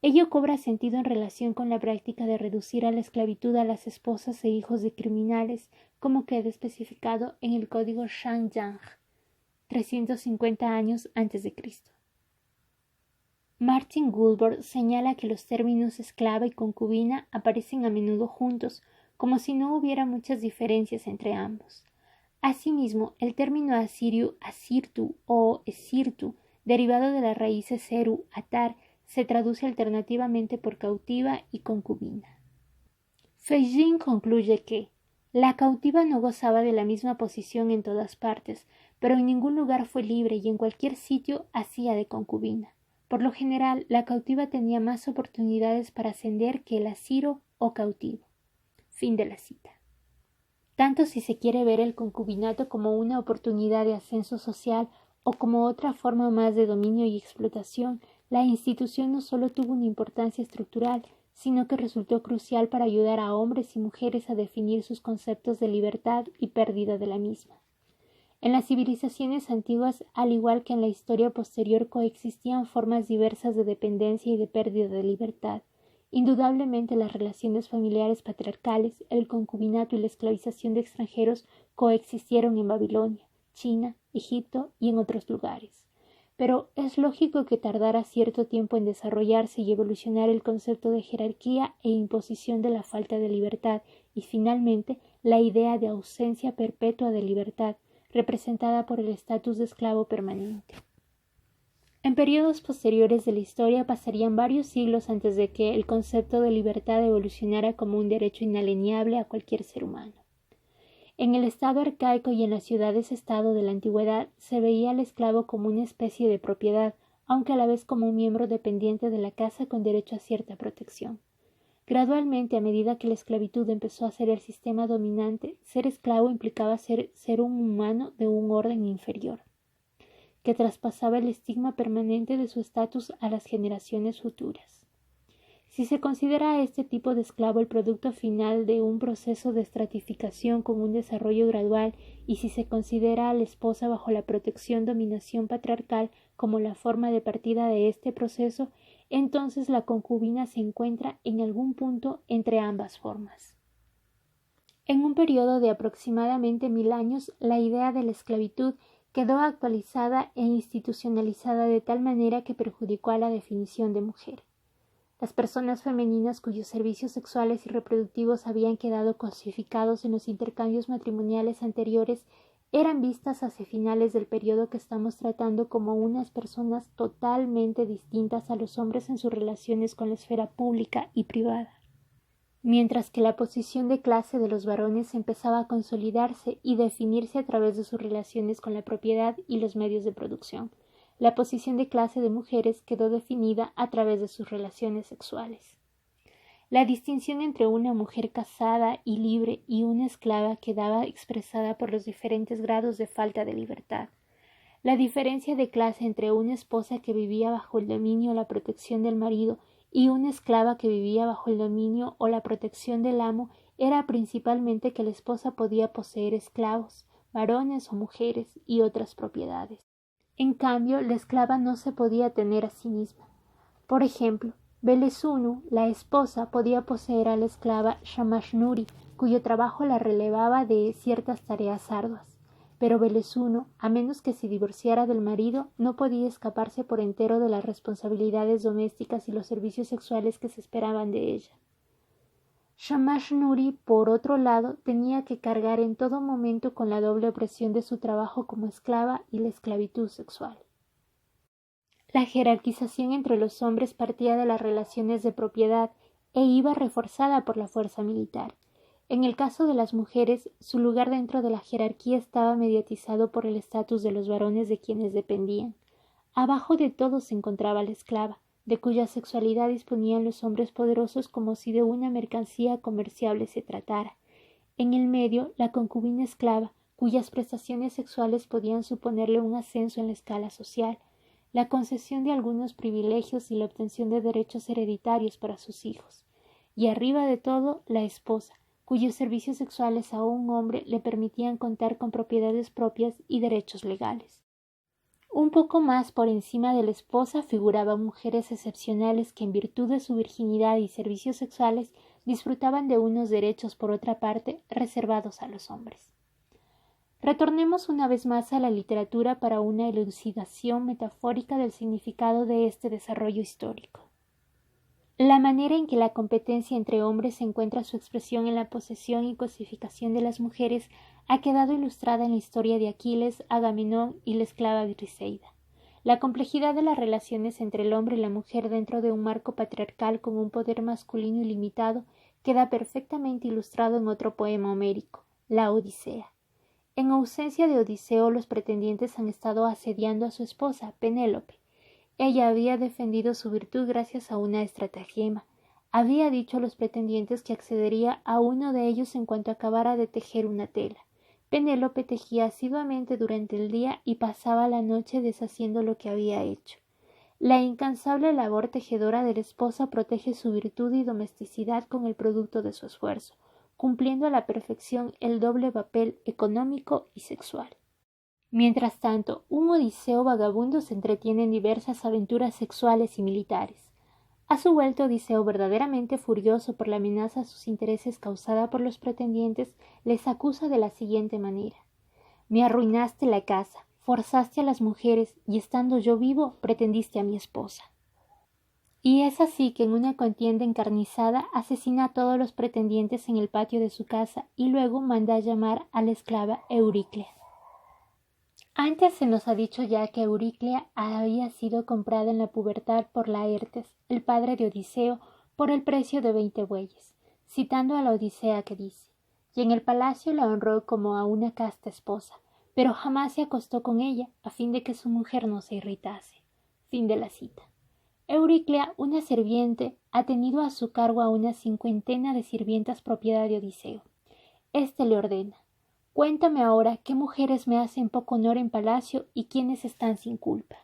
Speaker 1: Ello cobra sentido en relación con la práctica de reducir a la esclavitud a las esposas e hijos de criminales, como queda especificado en el Código Shangyang, 350 años antes de Cristo. Martin Goulburn señala que los términos esclava y concubina aparecen a menudo juntos, como si no hubiera muchas diferencias entre ambos. Asimismo, el término asirio, asirtu o esirtu, derivado de las raíces seru, atar, se traduce alternativamente por cautiva y concubina. Feijin concluye que la cautiva no gozaba de la misma posición en todas partes, pero en ningún lugar fue libre y en cualquier sitio hacía de concubina. Por lo general, la cautiva tenía más oportunidades para ascender que el asiro o cautivo. Fin de la cita. Tanto si se quiere ver el concubinato como una oportunidad de ascenso social o como otra forma más de dominio y explotación, la institución no solo tuvo una importancia estructural, sino que resultó crucial para ayudar a hombres y mujeres a definir sus conceptos de libertad y pérdida de la misma. En las civilizaciones antiguas, al igual que en la historia posterior, coexistían formas diversas de dependencia y de pérdida de libertad. Indudablemente las relaciones familiares patriarcales, el concubinato y la esclavización de extranjeros coexistieron en Babilonia, China, Egipto y en otros lugares. Pero es lógico que tardara cierto tiempo en desarrollarse y evolucionar el concepto de jerarquía e imposición de la falta de libertad y finalmente la idea de ausencia perpetua de libertad, representada por el estatus de esclavo permanente. En periodos posteriores de la historia pasarían varios siglos antes de que el concepto de libertad evolucionara como un derecho inalienable a cualquier ser humano. En el estado arcaico y en las ciudades-estado de la antigüedad se veía al esclavo como una especie de propiedad, aunque a la vez como un miembro dependiente de la casa con derecho a cierta protección. Gradualmente, a medida que la esclavitud empezó a ser el sistema dominante, ser esclavo implicaba ser un humano de un orden inferior, que traspasaba el estigma permanente de su estatus a las generaciones futuras. Si se considera a este tipo de esclavo el producto final de un proceso de estratificación con un desarrollo gradual y si se considera a la esposa bajo la dominación patriarcal como la forma de partida de este proceso, entonces la concubina se encuentra en algún punto entre ambas formas. En un periodo de aproximadamente 1000 años, la idea de la esclavitud quedó actualizada e institucionalizada de tal manera que perjudicó a la definición de mujer. Las personas femeninas cuyos servicios sexuales y reproductivos habían quedado cosificados en los intercambios matrimoniales anteriores eran vistas hacia finales del periodo que estamos tratando como unas personas totalmente distintas a los hombres en sus relaciones con la esfera pública y privada. Mientras que la posición de clase de los varones empezaba a consolidarse y definirse a través de sus relaciones con la propiedad y los medios de producción, la posición de clase de mujeres quedó definida a través de sus relaciones sexuales. La distinción entre una mujer casada y libre y una esclava quedaba expresada por los diferentes grados de falta de libertad. La diferencia de clase entre una esposa que vivía bajo el dominio o la protección del marido y una esclava que vivía bajo el dominio o la protección del amo era principalmente que la esposa podía poseer esclavos, varones o mujeres y otras propiedades. En cambio, la esclava no se podía tener a sí misma. Por ejemplo, Belesunu, la esposa, podía poseer a la esclava Shamashnuri, cuyo trabajo la relevaba de ciertas tareas arduas. Pero Belesunu, a menos que se divorciara del marido, no podía escaparse por entero de las responsabilidades domésticas y los servicios sexuales que se esperaban de ella. Shamashnuri, por otro lado, tenía que cargar en todo momento con la doble opresión de su trabajo como esclava y la esclavitud sexual. La jerarquización entre los hombres partía de las relaciones de propiedad e iba reforzada por la fuerza militar. En el caso de las mujeres, su lugar dentro de la jerarquía estaba mediatizado por el estatus de los varones de quienes dependían. Abajo de todo se encontraba la esclava, de cuya sexualidad disponían los hombres poderosos como si de una mercancía comerciable se tratara. En el medio, la concubina esclava, cuyas prestaciones sexuales podían suponerle un ascenso en la escala social, la concesión de algunos privilegios y la obtención de derechos hereditarios para sus hijos. Y arriba de todo, la esposa, cuyos servicios sexuales a un hombre le permitían contar con propiedades propias y derechos legales. Un poco más por encima de la esposa figuraban mujeres excepcionales que en virtud de su virginidad y servicios sexuales disfrutaban de unos derechos por otra parte reservados a los hombres. Retornemos una vez más a la literatura para una elucidación metafórica del significado de este desarrollo histórico. La manera en que la competencia entre hombres encuentra su expresión en la posesión y cosificación de las mujeres ha quedado ilustrada en la historia de Aquiles, Agamenón y la esclava Briseida. La complejidad de las relaciones entre el hombre y la mujer dentro de un marco patriarcal con un poder masculino ilimitado queda perfectamente ilustrado en otro poema homérico, la Odisea. En ausencia de Odiseo, los pretendientes han estado asediando a su esposa, Penélope. Ella había defendido su virtud gracias a una estratagema. Había dicho a los pretendientes que accedería a uno de ellos en cuanto acabara de tejer una tela. Penélope tejía asiduamente durante el día y pasaba la noche deshaciendo lo que había hecho. La incansable labor tejedora de la esposa protege su virtud y domesticidad con el producto de su esfuerzo, cumpliendo a la perfección el doble papel económico y sexual. Mientras tanto, un Odiseo vagabundo se entretiene en diversas aventuras sexuales y militares. A su vuelta, Odiseo, verdaderamente furioso por la amenaza a sus intereses causada por los pretendientes, les acusa de la siguiente manera: «Me arruinaste la casa, forzaste a las mujeres y, estando yo vivo, pretendiste a mi esposa». Y es así que en una contienda encarnizada asesina a todos los pretendientes en el patio de su casa y luego manda a llamar a la esclava Euriclea. Antes se nos ha dicho ya que Euriclea había sido comprada en la pubertad por Laertes, el padre de Odiseo, por el precio de 20 bueyes, citando a la Odisea que dice: «Y en el palacio la honró como a una casta esposa, pero jamás se acostó con ella, a fin de que su mujer no se irritase». Fin de la cita. Euriclea, una sirviente, ha tenido a su cargo a una 50 de sirvientas propiedad de Odiseo. Éste le ordena: «Cuéntame ahora qué mujeres me hacen poco honor en palacio y quiénes están sin culpa».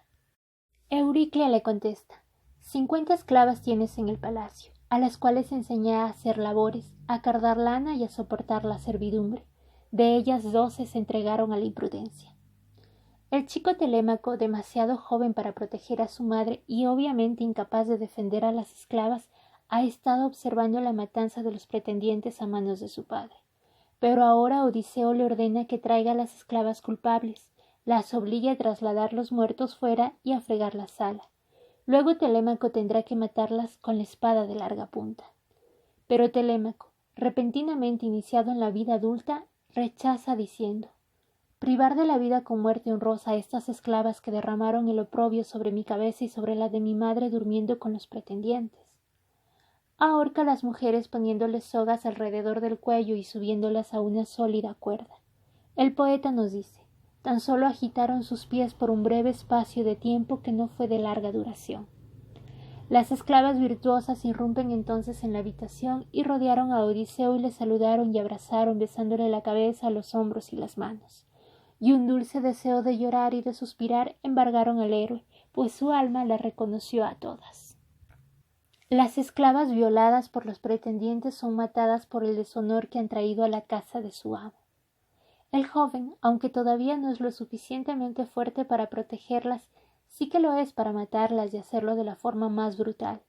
Speaker 1: Euriclea le contesta: 50 esclavas tienes en el palacio, a las cuales enseñé a hacer labores, a cardar lana y a soportar la servidumbre. De ellas 12 se entregaron a la imprudencia. El chico Telémaco, demasiado joven para proteger a su madre y obviamente incapaz de defender a las esclavas, ha estado observando la matanza de los pretendientes a manos de su padre. Pero ahora Odiseo le ordena que traiga a las esclavas culpables, las obligue a trasladar los muertos fuera y a fregar la sala. Luego Telémaco tendrá que matarlas con la espada de larga punta. Pero Telémaco, repentinamente iniciado en la vida adulta, rechaza diciendo: «Privar de la vida con muerte honrosa a estas esclavas que derramaron el oprobio sobre mi cabeza y sobre la de mi madre durmiendo con los pretendientes». Ahorca a las mujeres poniéndoles sogas alrededor del cuello y subiéndolas a una sólida cuerda. El poeta nos dice: «Tan solo agitaron sus pies por un breve espacio de tiempo que no fue de larga duración». Las esclavas virtuosas irrumpen entonces en la habitación y rodearon a Odiseo y le saludaron y abrazaron, besándole la cabeza, los hombros y las manos. Y un dulce deseo de llorar y de suspirar embargaron al héroe, pues su alma la reconoció a todas. Las esclavas violadas por los pretendientes son matadas por el deshonor que han traído a la casa de su amo. El joven, aunque todavía no es lo suficientemente fuerte para protegerlas, sí que lo es para matarlas y hacerlo de la forma más brutal.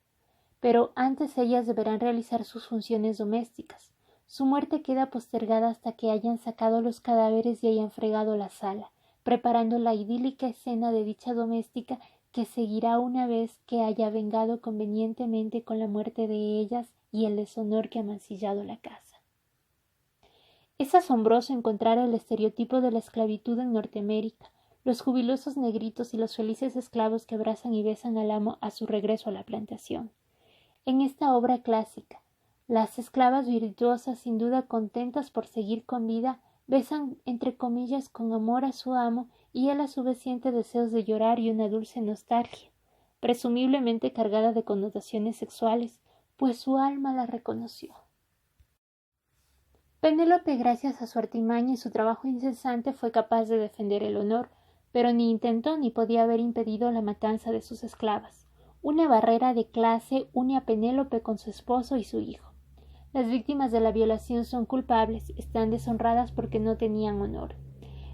Speaker 1: Pero antes ellas deberán realizar sus funciones domésticas. Su muerte queda postergada hasta que hayan sacado los cadáveres y hayan fregado la sala, preparando la idílica escena de dicha doméstica que seguirá una vez que haya vengado convenientemente con la muerte de ellas y el deshonor que ha mancillado la casa. Es asombroso encontrar el estereotipo de la esclavitud en Norteamérica, los jubilosos negritos y los felices esclavos que abrazan y besan al amo a su regreso a la plantación. En esta obra clásica, las esclavas virtuosas, sin duda contentas por seguir con vida, besan entre comillas con amor a su amo y él a su vez siente deseos de llorar y una dulce nostalgia, presumiblemente cargada de connotaciones sexuales, pues su alma la reconoció. Penélope, gracias a su artimaña y su trabajo incesante, fue capaz de defender el honor, pero ni intentó ni podía haber impedido la matanza de sus esclavas. Una barrera de clase une a Penélope con su esposo y su hijo. Las víctimas de la violación son culpables, están deshonradas porque no tenían honor.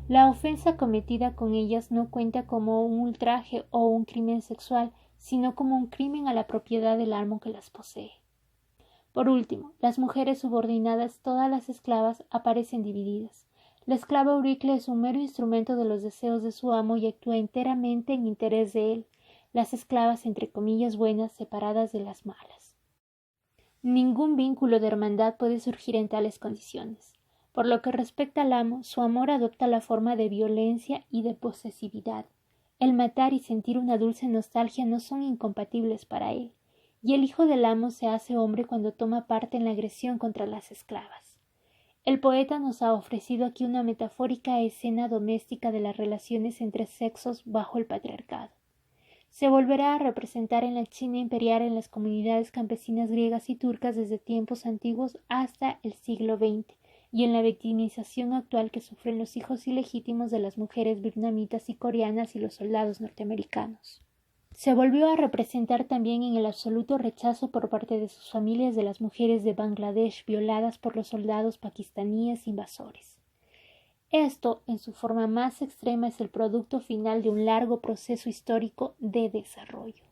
Speaker 1: La ofensa cometida con ellas no cuenta como un ultraje o un crimen sexual, sino como un crimen a la propiedad del amo que las posee. Por último, las mujeres subordinadas, todas las esclavas, aparecen divididas. La esclava Euricle es un mero instrumento de los deseos de su amo y actúa enteramente en interés de él, las esclavas entre comillas buenas separadas de las malas. Ningún vínculo de hermandad puede surgir en tales condiciones. Por lo que respecta al amo, su amor adopta la forma de violencia y de posesividad. El matar y sentir una dulce nostalgia no son incompatibles para él, y el hijo del amo se hace hombre cuando toma parte en la agresión contra las esclavas. El poeta nos ha ofrecido aquí una metafórica escena doméstica de las relaciones entre sexos bajo el patriarcado. Se volverá a representar en la China imperial en las comunidades campesinas griegas y turcas desde tiempos antiguos hasta el siglo XX, y en la victimización actual que sufren los hijos ilegítimos de las mujeres vietnamitas y coreanas y los soldados norteamericanos. Se volvió a representar también en el absoluto rechazo por parte de sus familias de las mujeres de Bangladesh violadas por los soldados pakistaníes invasores. Esto, en su forma más extrema, es el producto final de un largo proceso histórico de desarrollo.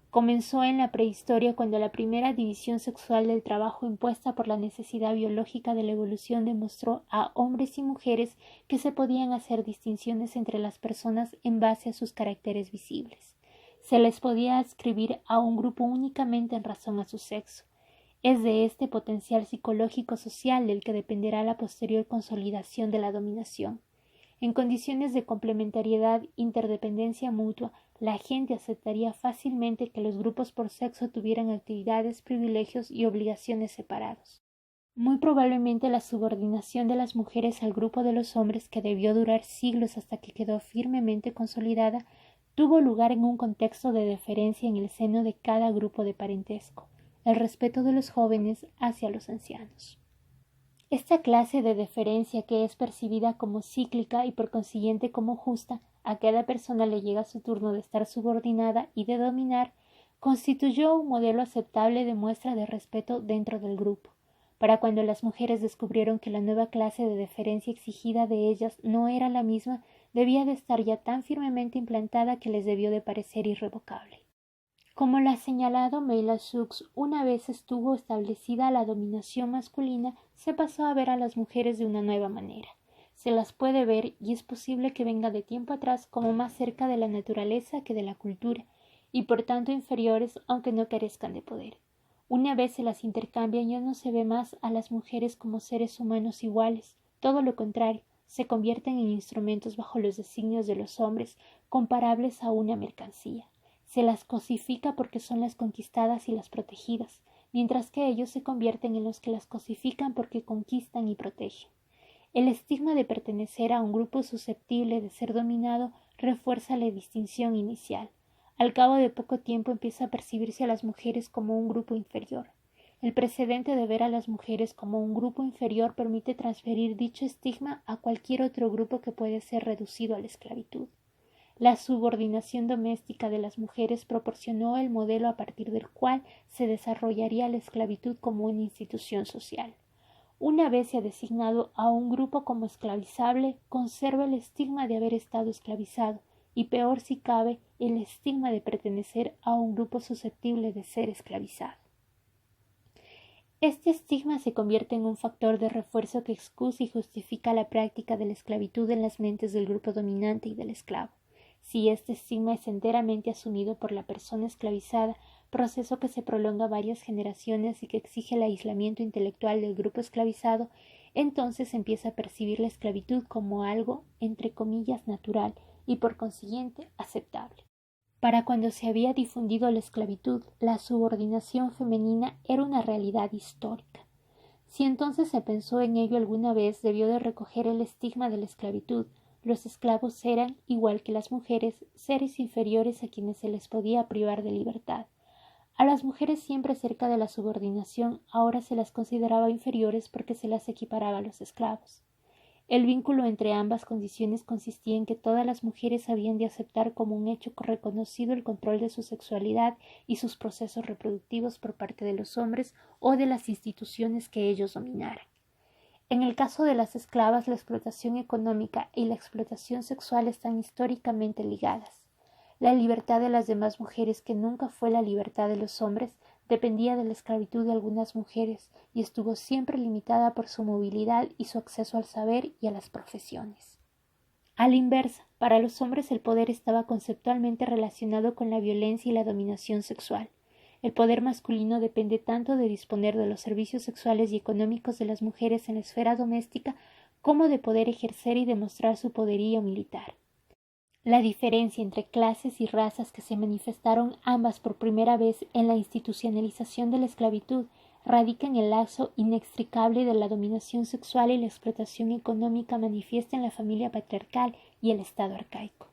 Speaker 1: Comenzó en la prehistoria cuando la primera división sexual del trabajo impuesta por la necesidad biológica de la evolución demostró a hombres y mujeres que se podían hacer distinciones entre las personas en base a sus caracteres visibles. Se les podía adscribir a un grupo únicamente en razón a su sexo. Es de este potencial psicológico-social del que dependerá la posterior consolidación de la dominación. En condiciones de complementariedad, interdependencia mutua, la gente aceptaría fácilmente que los grupos por sexo tuvieran actividades, privilegios y obligaciones separados. Muy probablemente la subordinación de las mujeres al grupo de los hombres, que debió durar siglos hasta que quedó firmemente consolidada, tuvo lugar en un contexto de deferencia en el seno de cada grupo de parentesco, el respeto de los jóvenes hacia los ancianos. Esta clase de deferencia, que es percibida como cíclica y por consiguiente como justa, a cada persona le llega su turno de estar subordinada y de dominar, constituyó un modelo aceptable de muestra de respeto dentro del grupo. Para cuando las mujeres descubrieron que la nueva clase de deferencia exigida de ellas no era la misma, debía de estar ya tan firmemente implantada que les debió de parecer irrevocable. Como lo ha señalado Meila Schultz, una vez estuvo establecida la dominación masculina, se pasó a ver a las mujeres de una nueva manera. Se las puede ver, y es posible que venga de tiempo atrás, como más cerca de la naturaleza que de la cultura, y por tanto inferiores, aunque no carezcan de poder. Una vez se las intercambian, ya no se ve más a las mujeres como seres humanos iguales, todo lo contrario, se convierten en instrumentos bajo los designios de los hombres, comparables a una mercancía. Se las cosifica porque son las conquistadas y las protegidas, mientras que ellos se convierten en los que las cosifican porque conquistan y protegen. El estigma de pertenecer a un grupo susceptible de ser dominado refuerza la distinción inicial. Al cabo de poco tiempo empieza a percibirse a las mujeres como un grupo inferior. El precedente de ver a las mujeres como un grupo inferior permite transferir dicho estigma a cualquier otro grupo que puede ser reducido a la esclavitud. La subordinación doméstica de las mujeres proporcionó el modelo a partir del cual se desarrollaría la esclavitud como una institución social. Una vez se ha designado a un grupo como esclavizable, conserva el estigma de haber estado esclavizado, y peor si cabe, el estigma de pertenecer a un grupo susceptible de ser esclavizado. Este estigma se convierte en un factor de refuerzo que excusa y justifica la práctica de la esclavitud en las mentes del grupo dominante y del esclavo. Si este estigma es enteramente asumido por la persona esclavizada, proceso que se prolonga varias generaciones y que exige el aislamiento intelectual del grupo esclavizado, entonces empieza a percibir la esclavitud como algo, entre comillas, natural y por consiguiente aceptable. Para cuando se había difundido la esclavitud, la subordinación femenina era una realidad histórica. Si entonces se pensó en ello alguna vez, debió de recoger el estigma de la esclavitud. Los esclavos eran, igual que las mujeres, seres inferiores a quienes se les podía privar de libertad. A las mujeres siempre cerca de la subordinación ahora se las consideraba inferiores porque se las equiparaba a los esclavos. El vínculo entre ambas condiciones consistía en que todas las mujeres habían de aceptar como un hecho reconocido el control de su sexualidad y sus procesos reproductivos por parte de los hombres o de las instituciones que ellos dominaran. En el caso de las esclavas, la explotación económica y la explotación sexual están históricamente ligadas. La libertad de las demás mujeres, que nunca fue la libertad de los hombres, dependía de la esclavitud de algunas mujeres y estuvo siempre limitada por su movilidad y su acceso al saber y a las profesiones. A la inversa, para los hombres el poder estaba conceptualmente relacionado con la violencia y la dominación sexual. El poder masculino depende tanto de disponer de los servicios sexuales y económicos de las mujeres en la esfera doméstica como de poder ejercer y demostrar su poderío militar. La diferencia entre clases y razas que se manifestaron ambas por primera vez en la institucionalización de la esclavitud radica en el lazo inextricable de la dominación sexual y la explotación económica manifiesta en la familia patriarcal y el Estado arcaico.